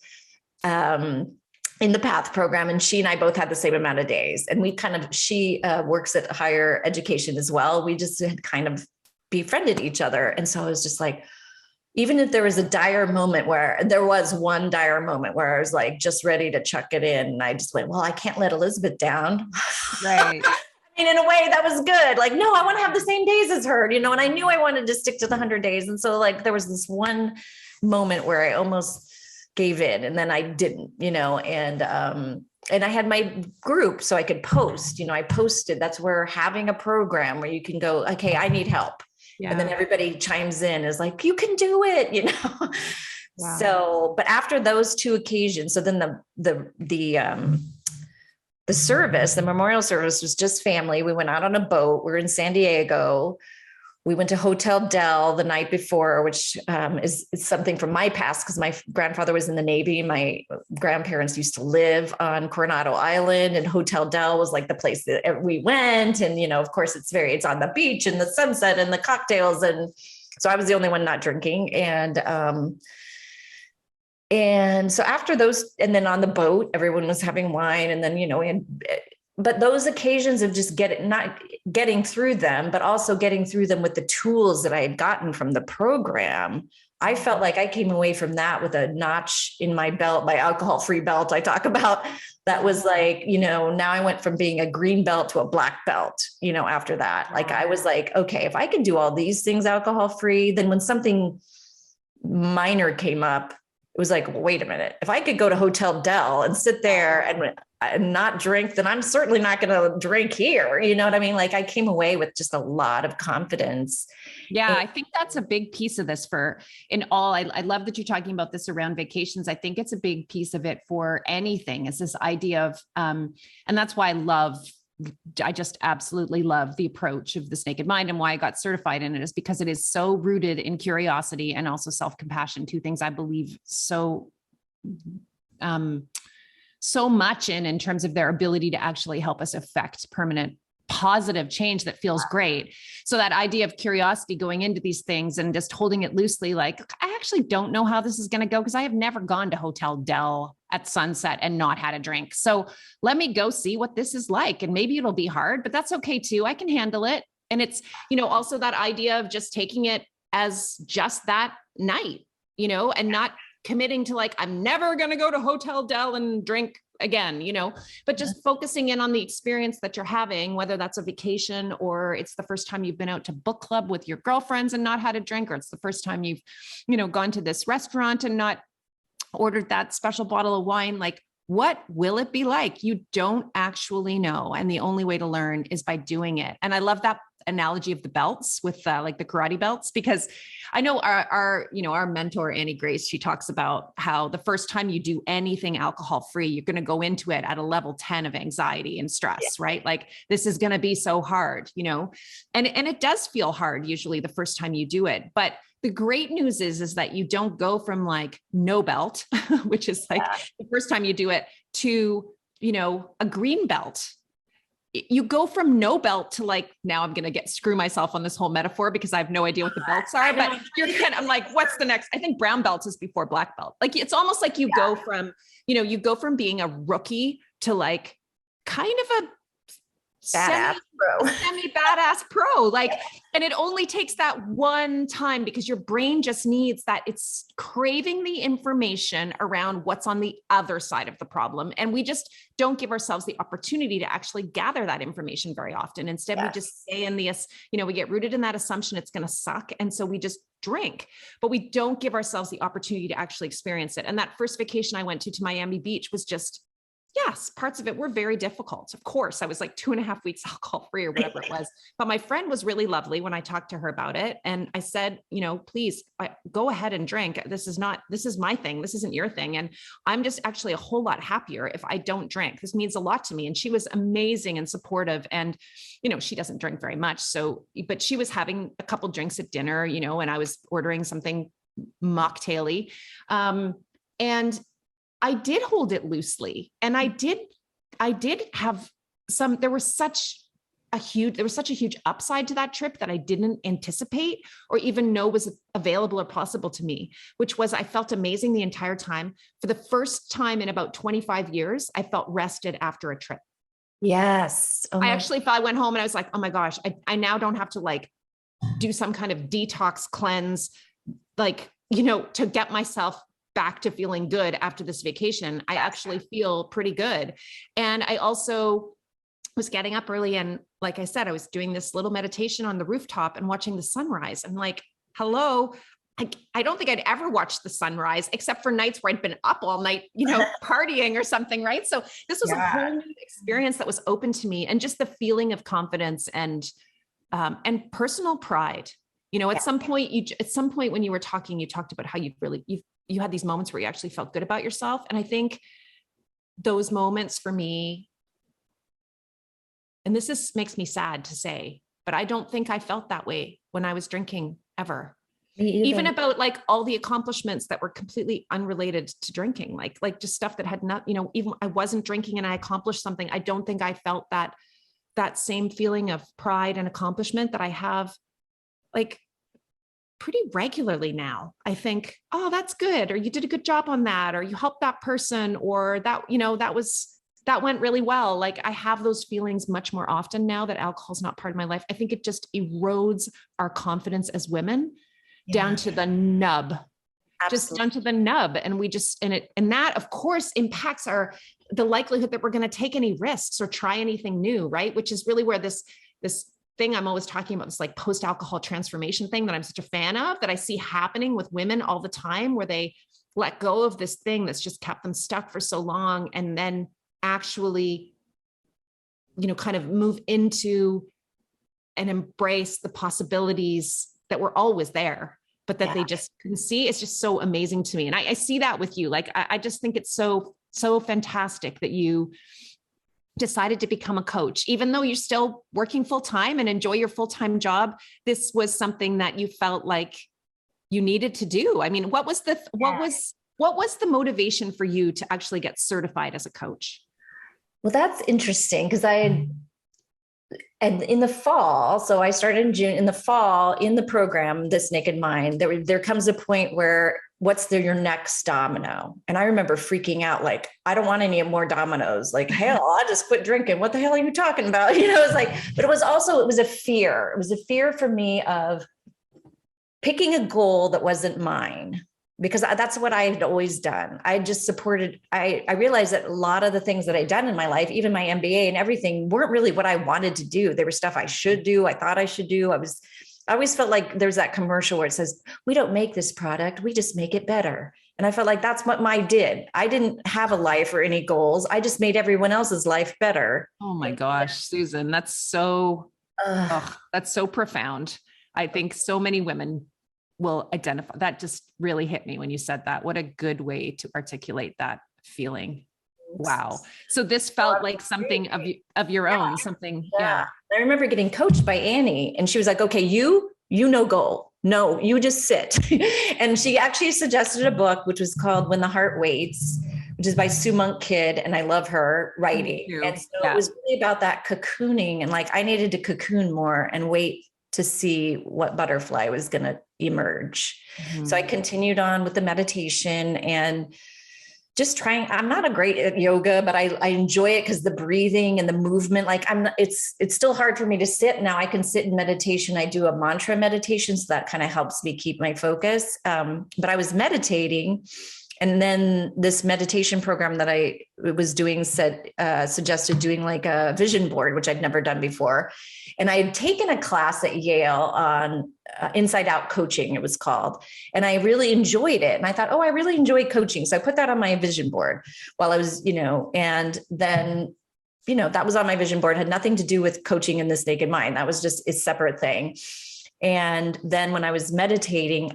in the PATH program, and she and I both had the same amount of days. And she works at higher education as well. We just had kind of befriended each other. And so I was just like, even if there was one dire moment where I was like just ready to chuck it in, and I just went, well, I can't let Elizabeth down. Right. In a way that was good. Like, no, I want to have the same days as her, and I knew I wanted to stick to the 100 days. And so there was this one moment where I almost gave in, and then I didn't, and I had my group so I could post, I posted. That's where having a program where you can go, okay, I need help. Yeah. And then everybody chimes in, is like, you can do it, Wow. So, but after those two occasions, so then the service, the memorial service, was just family. We went out on a boat. We were in San Diego. We went to Hotel Del the night before, which is something from my past because my grandfather was in the Navy. My grandparents used to live on Coronado Island, and Hotel Del was like the place that we went. And, of course, it's on the beach and the sunset and the cocktails. And so I was the only one not drinking. And so after those, and then on the boat, everyone was having wine. And then, but those occasions of just not getting through them, but also getting through them with the tools that I had gotten from the program, I felt like I came away from that with a notch in my belt, my alcohol-free belt I talk about. That was like, now I went from being a green belt to a black belt, after that. Like, I was like, okay, if I can do all these things alcohol-free, then when something minor came up, it was like, well, wait a minute. If I could go to Hotel Del and sit there and not drink, then I'm certainly not going to drink here. You know what I mean? Like, I came away with just a lot of confidence. Yeah, I think that's a big piece of this I love that you're talking about this around vacations. I think it's a big piece of it for anything. It's this idea of, and that's why I just absolutely love the approach of this naked mind, and why I got certified in it is because it is so rooted in curiosity and also self-compassion, two things I believe so much in terms of their ability to actually help us affect permanent positive change that feels great. So that idea of curiosity going into these things and just holding it loosely, like, I actually don't know how this is going to go because I have never gone to Hotel Del at sunset and not had a drink. So let me go see what this is like. And maybe it'll be hard, but that's okay too. I can handle it. And it's, also that idea of just taking it as just that night, and not committing to like, I'm never going to go to Hotel Del and drink again, but just focusing in on the experience that you're having, whether that's a vacation or it's the first time you've been out to book club with your girlfriends and not had a drink, or it's the first time you've, gone to this restaurant and not ordered that special bottle of wine. Like, what will it be like? You don't actually know. And the only way to learn is by doing it. And I love that analogy of the belts with like the karate belts, because I know our mentor, Annie Grace, she talks about how the first time you do anything alcohol free, you're going to go into it at a level 10 of anxiety and stress, right? Like, this is going to be so hard, and it does feel hard usually the first time you do it. But the great news is that you don't go from like no belt, which is like the first time you do it, to, a green belt. You go from no belt to like, now I'm going to screw myself on this whole metaphor because I have no idea what the belts are, but I'm like, what's the next? I think brown belt is before black belt. Like, it's almost like you go from, you go from being a rookie to like kind of a semi badass pro, like, and it only takes that one time because your brain just needs that. It's craving the information around what's on the other side of the problem. And we just don't give ourselves the opportunity to actually gather that information very often. Instead, we just stay in this, we get rooted in that assumption it's going to suck. And so we just drink, but we don't give ourselves the opportunity to actually experience it. And that first vacation I went to Miami Beach was just, yes, parts of it were very difficult. Of course, I was like 2.5 weeks alcohol free or whatever it was. But my friend was really lovely when I talked to her about it. And I said, please go ahead and drink. This is my thing. This isn't your thing. And I'm just actually a whole lot happier if I don't drink. This means a lot to me. And she was amazing and supportive. And, she doesn't drink very much. So, but she was having a couple drinks at dinner, and I was ordering something mocktaily. And I did hold it loosely, and I did have there was such a huge upside to that trip that I didn't anticipate or even know was available or possible to me, which was I felt amazing the entire time. For the first time in about 25 years, I felt rested after a trip. Yes. I went home and I was like, oh my gosh, I now don't have to like do some kind of detox cleanse, like, to get myself back to feeling good after this vacation. I actually feel pretty good. And I also was getting up early. And like I said, I was doing this little meditation on the rooftop and watching the sunrise. I'm like, hello. I don't think I'd ever watched the sunrise except for nights where I'd been up all night, partying or something. Right. So this was a whole new experience that was open to me, and just the feeling of confidence and personal pride. At some point when you were talking, you talked about how you had these moments where you actually felt good about yourself. And I think those moments for me, and makes me sad to say, but I don't think I felt that way when I was drinking ever. Me either. Even about like all the accomplishments that were completely unrelated to drinking, like just stuff that had not, even I wasn't drinking and I accomplished something. I don't think I felt that same feeling of pride and accomplishment that I have like pretty regularly now. I think, oh, that's good. Or you did a good job on that, or you helped that person, or that, that went really well. Like I have those feelings much more often now that alcohol is not part of my life. I think it just erodes our confidence as women down to the nub. Absolutely. Just down to the nub. And we just, and that of course impacts the likelihood that we're going to take any risks or try anything new. Right. Which is really where this thing I'm always talking about, this like post-alcohol transformation thing that I'm such a fan of, that I see happening with women all the time, where they let go of this thing that's just kept them stuck for so long. And then actually, kind of move into and embrace the possibilities that were always there, but that they just couldn't see. It's just so amazing to me. And I see that with you. Like, I just think it's so fantastic that you decided to become a coach, even though you're still working full-time and enjoy your full-time job. This was something that you felt like you needed to do. I mean, what was the motivation for you to actually get certified as a coach? Well, that's interesting because and in the fall, so I started in June. In the fall, in the program, This Naked Mind, there comes a point where what's your next domino? And I remember freaking out, like, I don't want any more dominoes. Like, hell, I'll just quit drinking. What the hell are you talking about? It's like, but it was a fear. It was a fear for me of picking a goal that wasn't mine, because that's what I had always done. I just supported, I realized that a lot of the things that I'd done in my life, even my MBA and everything, weren't really what I wanted to do. There was stuff I should do. I thought I should do. I always felt like there's that commercial where it says, we don't make this product, we just make it better. And I felt like that's what I did. I didn't have a life or any goals. I just made everyone else's life better. Oh my gosh, Susan, that's so profound. I think so many women will identify that. Just really hit me when you said that. What a good way to articulate that feeling. Wow. So this felt like something of your own, something. Yeah. I remember getting coached by Annie, and she was like, okay, you no goal. No, you just sit. And she actually suggested a book, which was called When the Heart Waits, which is by Sue Monk Kidd. And I love her writing. And so it was really about that cocooning. And like, I needed to cocoon more and wait to see what butterfly was going to emerge. Mm-hmm. So I continued on with the meditation and just trying. I'm not a great at yoga, but I enjoy it because the breathing and the movement, like it's still hard for me to sit. Now I can sit in meditation. I do a mantra meditation. So that kind of helps me keep my focus. But I was meditating, and then this meditation program that I was doing suggested doing like a vision board, which I'd never done before. And I had taken a class at Yale on Inside Out coaching, it was called. And I really enjoyed it. And I thought, oh, I really enjoy coaching. So I put that on my vision board while I was, and then, that was on my vision board, had nothing to do with coaching in This Naked Mind. That was just a separate thing. And then when I was meditating,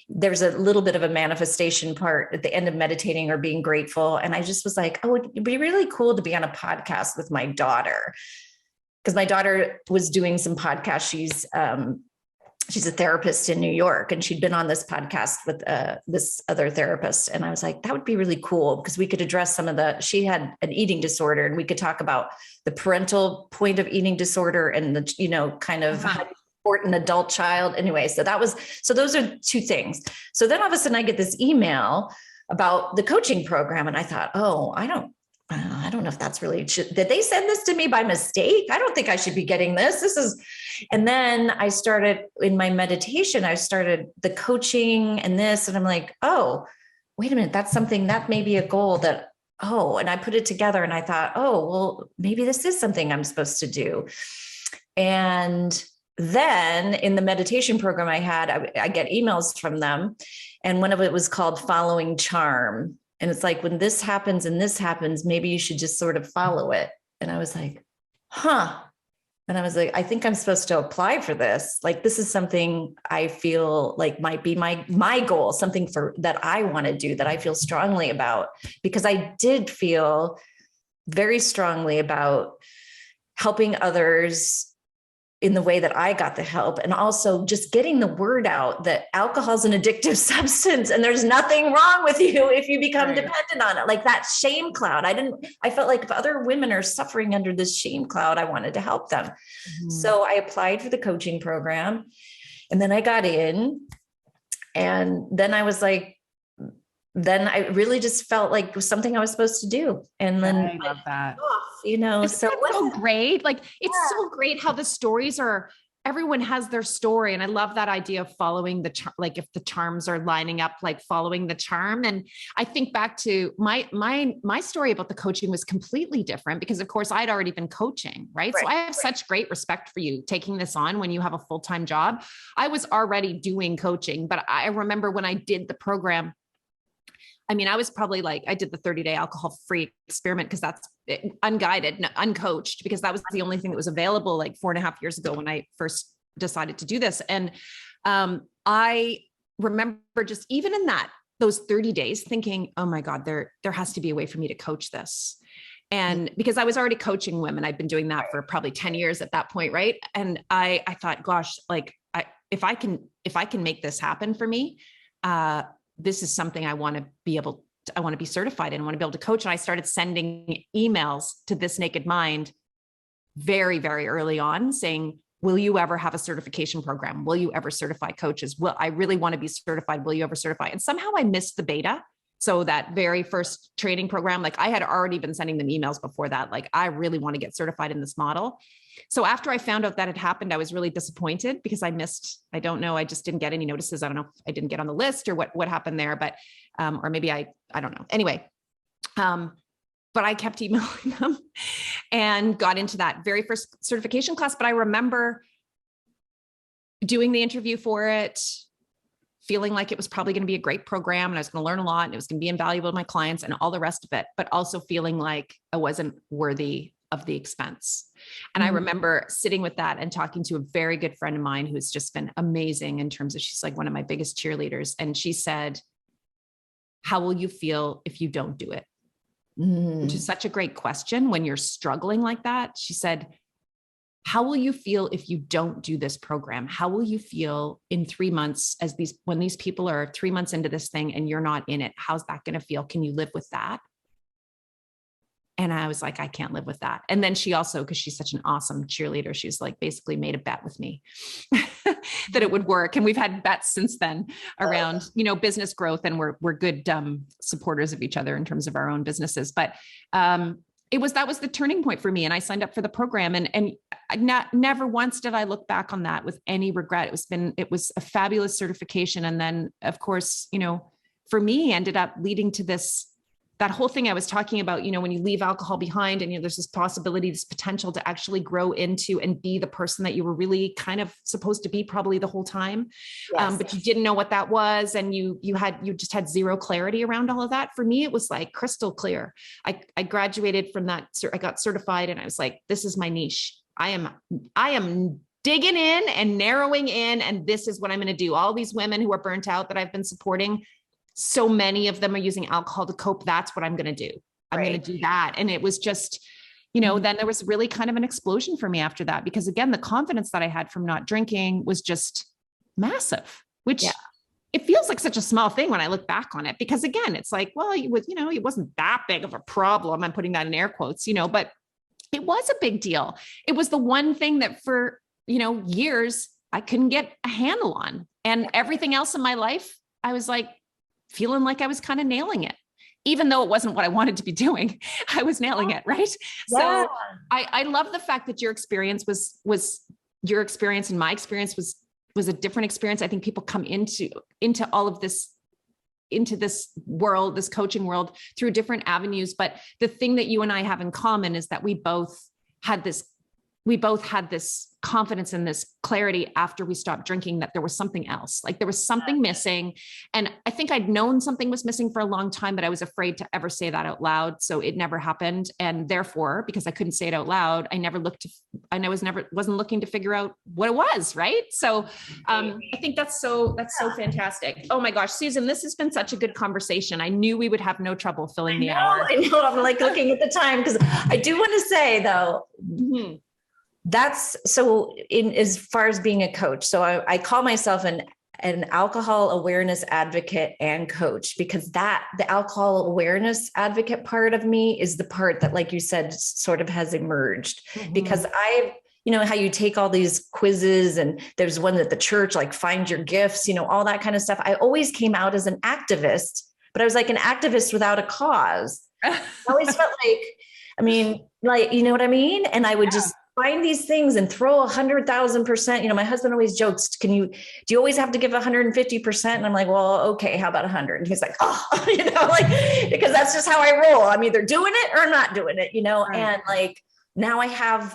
there's a little bit of a manifestation part at the end of meditating or being grateful. And I just was like, oh, it'd be really cool to be on a podcast with my daughter. Because my daughter was doing some podcasts. She's a therapist in New York, and she'd been on this podcast with this other therapist. And I was like, that would be really cool because we could address she had an eating disorder, and we could talk about the parental point of eating disorder and the, kind of how to support an adult child. Anyway, so those are two things. So then all of a sudden I get this email about the coaching program. And I thought, oh, I don't know if that's really, did they send this to me by mistake? I don't think I should be getting this. And then I started in my meditation, I started the coaching and this, and I'm like, oh, wait a minute. That's something that may be a goal and I put it together and I thought, oh, well, maybe this is something I'm supposed to do. And then in the meditation program I had, I get emails from them. And one of it was called Following Charm. And it's like, when this happens and this happens, maybe you should just sort of follow it. And I was like, huh. And I was like, I think I'm supposed to apply for this. Like, this is something I feel like might be my goal, something that I want to do, that I feel strongly about, because I did feel very strongly about helping others in the way that I got the help, and also just getting the word out that alcohol is an addictive substance and there's nothing wrong with you if you become dependent on it. Like that shame cloud. I felt like if other women are suffering under this shame cloud, I wanted to help them. So I applied for the coaching program, and then I got in, and then I was like, then I really just felt like it was something I was supposed to do. And then I love that. So great. Like, it's so great how the stories are, everyone has their story. And I love that idea of following like if the charms are lining up, like following the charm. And I think back to my story about the coaching was completely different because of course I'd already been coaching, right? So I have such great respect for you taking this on when you have a full-time job. I was already doing coaching, but I remember when I did the program, I mean, I was probably like, I did the 30-day alcohol-free experiment because that's unguided, uncoached, because that was the only thing that was available like 4.5 years ago when I first decided to do this. And I remember just even in those 30 days thinking, oh my God, there has to be a way for me to coach this. And because I was already coaching women, I'd been doing that for probably 10 years at that point. Right. And I thought, gosh, like if I can make this happen for me, this is something I want to be certified in. I want to be able to coach. And I started sending emails to This Naked Mind very, very early on saying, will you ever have a certification program? Will you ever certify coaches? I really want to be certified. Will you ever certify? And somehow I missed the beta. So that very first training program, like I had already been sending them emails before that. Like, I really want to get certified in this model. So after I found out that had happened, I was really disappointed because I don't know. I just didn't get any notices. I don't know if I didn't get on the list or what happened there, but, or maybe I don't know. Anyway, but I kept emailing them and got into that very first certification class. But I remember doing the interview for it, feeling like it was probably going to be a great program and I was going to learn a lot and it was going to be invaluable to my clients and all the rest of it, but also feeling like I wasn't worthy of the expense. And I remember sitting with that and talking to a very good friend of mine who's just been amazing in terms of, she's like one of my biggest cheerleaders. And she said, how will you feel if you don't do it? Which is such a great question when you're struggling like that. She said, how will you feel if you don't do this program? How will you feel in 3 months when these people are 3 months into this thing and you're not in it? How's that going to feel? Can you live with that? And I was like, I can't live with that. And then she also, because she's such an awesome cheerleader, she's like basically made a bet with me that it would work. And we've had bets since then around, business growth. And we're good supporters of each other in terms of our own businesses. But that was the turning point for me. And I signed up for the program and never once did I look back on that with any regret. It was a fabulous certification. And then of course, for me ended up leading to that whole thing I was talking about, when you leave alcohol behind and there's this possibility, this potential to actually grow into and be the person that you were really kind of supposed to be probably the whole time. Yes. But you didn't know what that was. And you just had zero clarity around all of that. For me, it was like crystal clear. I graduated from that. I got certified and I was like, this is my niche. I am digging in and narrowing in. And this is what I'm going to do. All these women who are burnt out that I've been supporting, so many of them are using alcohol to cope. That's what I'm going to do. I'm going to do that. And it was just, then there was really kind of an explosion for me after that, because again, the confidence that I had from not drinking was just massive, which it feels like such a small thing when I look back on it, because again, it's like, well, it wasn't that big of a problem. I'm putting that in air quotes, but it was a big deal. It was the one thing that for, years I couldn't get a handle on, and everything else in my life, I was like, feeling like I was kind of nailing it, even though it wasn't what I wanted to be doing. I was nailing it. Right. Yeah. So I love the fact that your experience was your experience and my experience was a different experience. I think people come into all of this, into this world, this coaching world through different avenues. But the thing that you and I have in common is that we both had this confidence and this clarity after we stopped drinking, that there was something else, like there was something missing. And I think I'd known something was missing for a long time, but I was afraid to ever say that out loud. So it never happened. And therefore, because I couldn't say it out loud, I wasn't looking to figure out what it was. Right. So I think that's so fantastic. Oh my gosh, Susan, this has been such a good conversation. I knew we would have no trouble filling the hour. I know. I'm like looking at the time because I do want to say though, That's so in as far as being a coach. So I call myself an alcohol awareness advocate and coach, because the alcohol awareness advocate part of me is the part that, like you said, sort of has emerged. Because you know how you take all these quizzes, and there's one at the church, like find your gifts, you know, all that kind of stuff. I always came out as an activist, but I was like an activist without a cause. I always felt like, I mean, like, you know what I mean? And I would just find these things and throw 100,000%. You know, my husband always jokes, do you always have to give 150%? And I'm like, well, okay, how about 100? And he's like, oh, you know, like, because that's just how I roll. I'm either doing it or not doing it, you know? Right. And like, now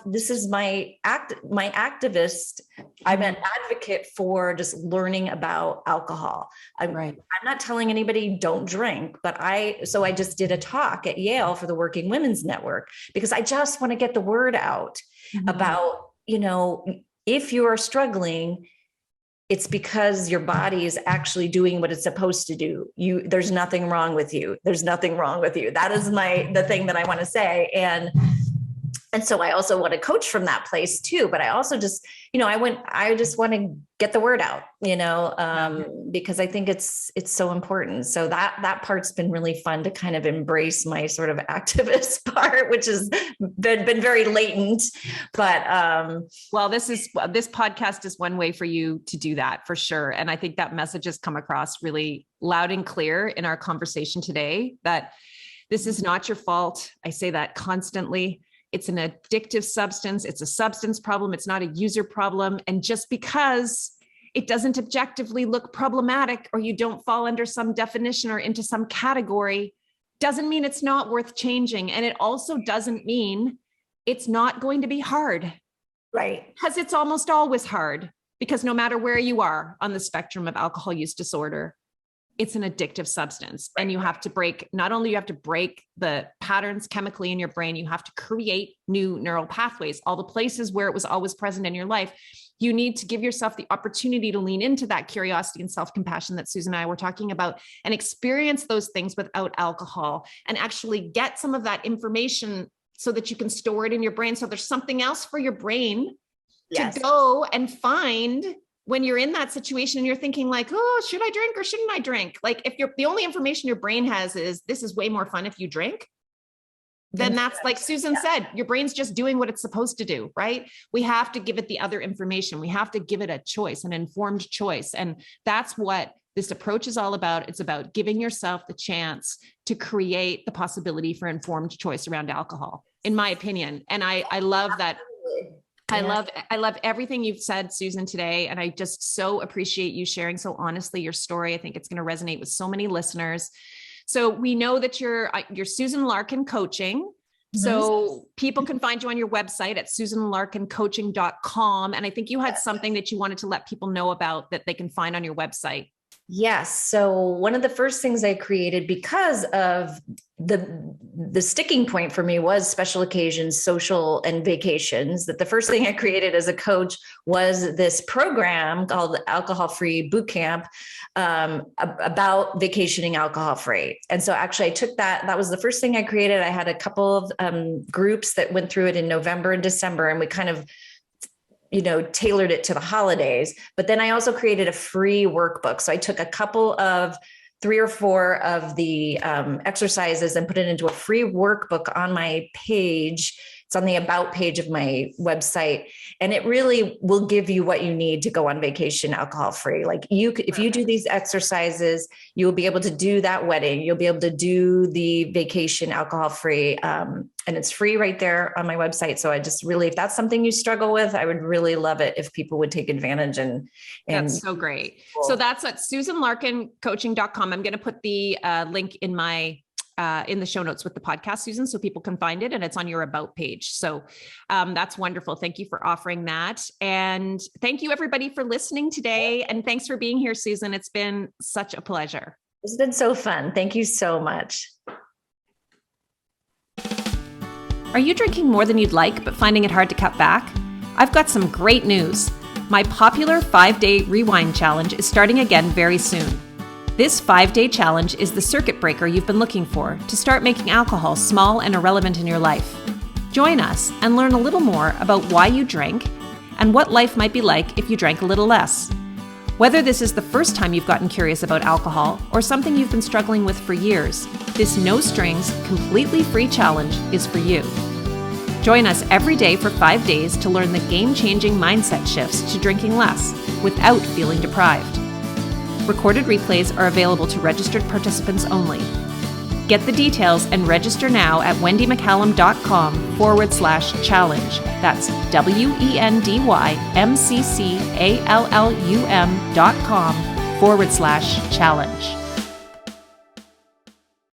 this is my activist. I'm an advocate for just learning about alcohol. I'm not telling anybody don't drink, but I just did a talk at Yale for the Working Women's Network, because I just want to get the word out about, you know, if you are struggling, it's because your body is actually doing what it's supposed to do. There's nothing wrong with you. There's nothing wrong with you. That is the thing that I want to say. And so I also want to coach from that place too. But I also just, you know, I just want to get the word out, you know, because I think it's so important. So that part's been really fun to kind of embrace my sort of activist part, which has been very latent. But well, this podcast is one way for you to do that for sure. And I think that message has come across really loud and clear in our conversation today, that this is not your fault. I say that constantly. It's an addictive substance. It's a substance problem. It's not a user problem. And just because it doesn't objectively look problematic, or you don't fall under some definition or into some category, doesn't mean it's not worth changing. And it also doesn't mean it's not going to be hard. Right. Because it's almost always hard, because no matter where you are on the spectrum of alcohol use disorder, it's an addictive substance. And you have to not only you have to break the patterns chemically in your brain, you have to create new neural pathways, all the places where it was always present in your life. You need to give yourself the opportunity to lean into that curiosity and self-compassion that Susan and I were talking about, and experience those things without alcohol, and actually get some of that information so that you can store it in your brain. So there's something else for your brain to go and find when you're in that situation and you're thinking like, oh, should I drink or shouldn't I drink? Like, if the only information your brain has is this is way more fun if you drink, then that's, like Susan said, your brain's just doing what it's supposed to do, right? We have to give it the other information. We have to give it a choice, an informed choice. And that's what this approach is all about. It's about giving yourself the chance to create the possibility for informed choice around alcohol, in my opinion. And I love that. I love everything you've said, Susan, today. And I just so appreciate you sharing so honestly your story. I think it's going to resonate with so many listeners. So we know that you're Susan Larkin Coaching. So people can find you on your website at susanlarkincoaching.com. And I think you had something that you wanted to let people know about that they can find on your website. Yes. So one of the first things I created, because of the sticking point for me was special occasions, social, and vacations, that the first thing I created as a coach was this program called Alcohol Free Boot Camp, about vacationing alcohol free. And so actually I took that was the first thing I created. I had a couple of groups that went through it in November and December, and we kind of tailored it to the holidays. But then I also created a free workbook. So I took a couple of 3 or 4 of the exercises and put it into a free workbook on my page. It's on the about page of my website. And it really will give you what you need to go on vacation alcohol free. Like if you do these exercises, you'll be able to do that wedding. You'll be able to do the vacation alcohol free. And it's free right there on my website. So I just really, if that's something you struggle with, I would really love it if people would take advantage. And that's so great. So that's at SusanLarkinCoaching.com. I'm going to put the link in my in the show notes with the podcast, Susan, so people can find it, and it's on your about page. So that's wonderful. Thank you for offering that. And thank you everybody for listening today. And thanks for being here, Susan. It's been such a pleasure. It's been so fun. Thank you so much. Are you drinking more than you'd like, but finding it hard to cut back? I've got some great news. My popular 5-day rewind challenge is starting again very soon. This 5-day challenge is the circuit breaker you've been looking for to start making alcohol small and irrelevant in your life. Join us and learn a little more about why you drink and what life might be like if you drank a little less. Whether this is the first time you've gotten curious about alcohol or something you've been struggling with for years, this no strings, completely free challenge is for you. Join us every day for 5 days to learn the game-changing mindset shifts to drinking less without feeling deprived. Recorded replays are available to registered participants only. Get the details and register now at wendymccallum.com/challenge. That's WENDYMCCALLUM.com/challenge.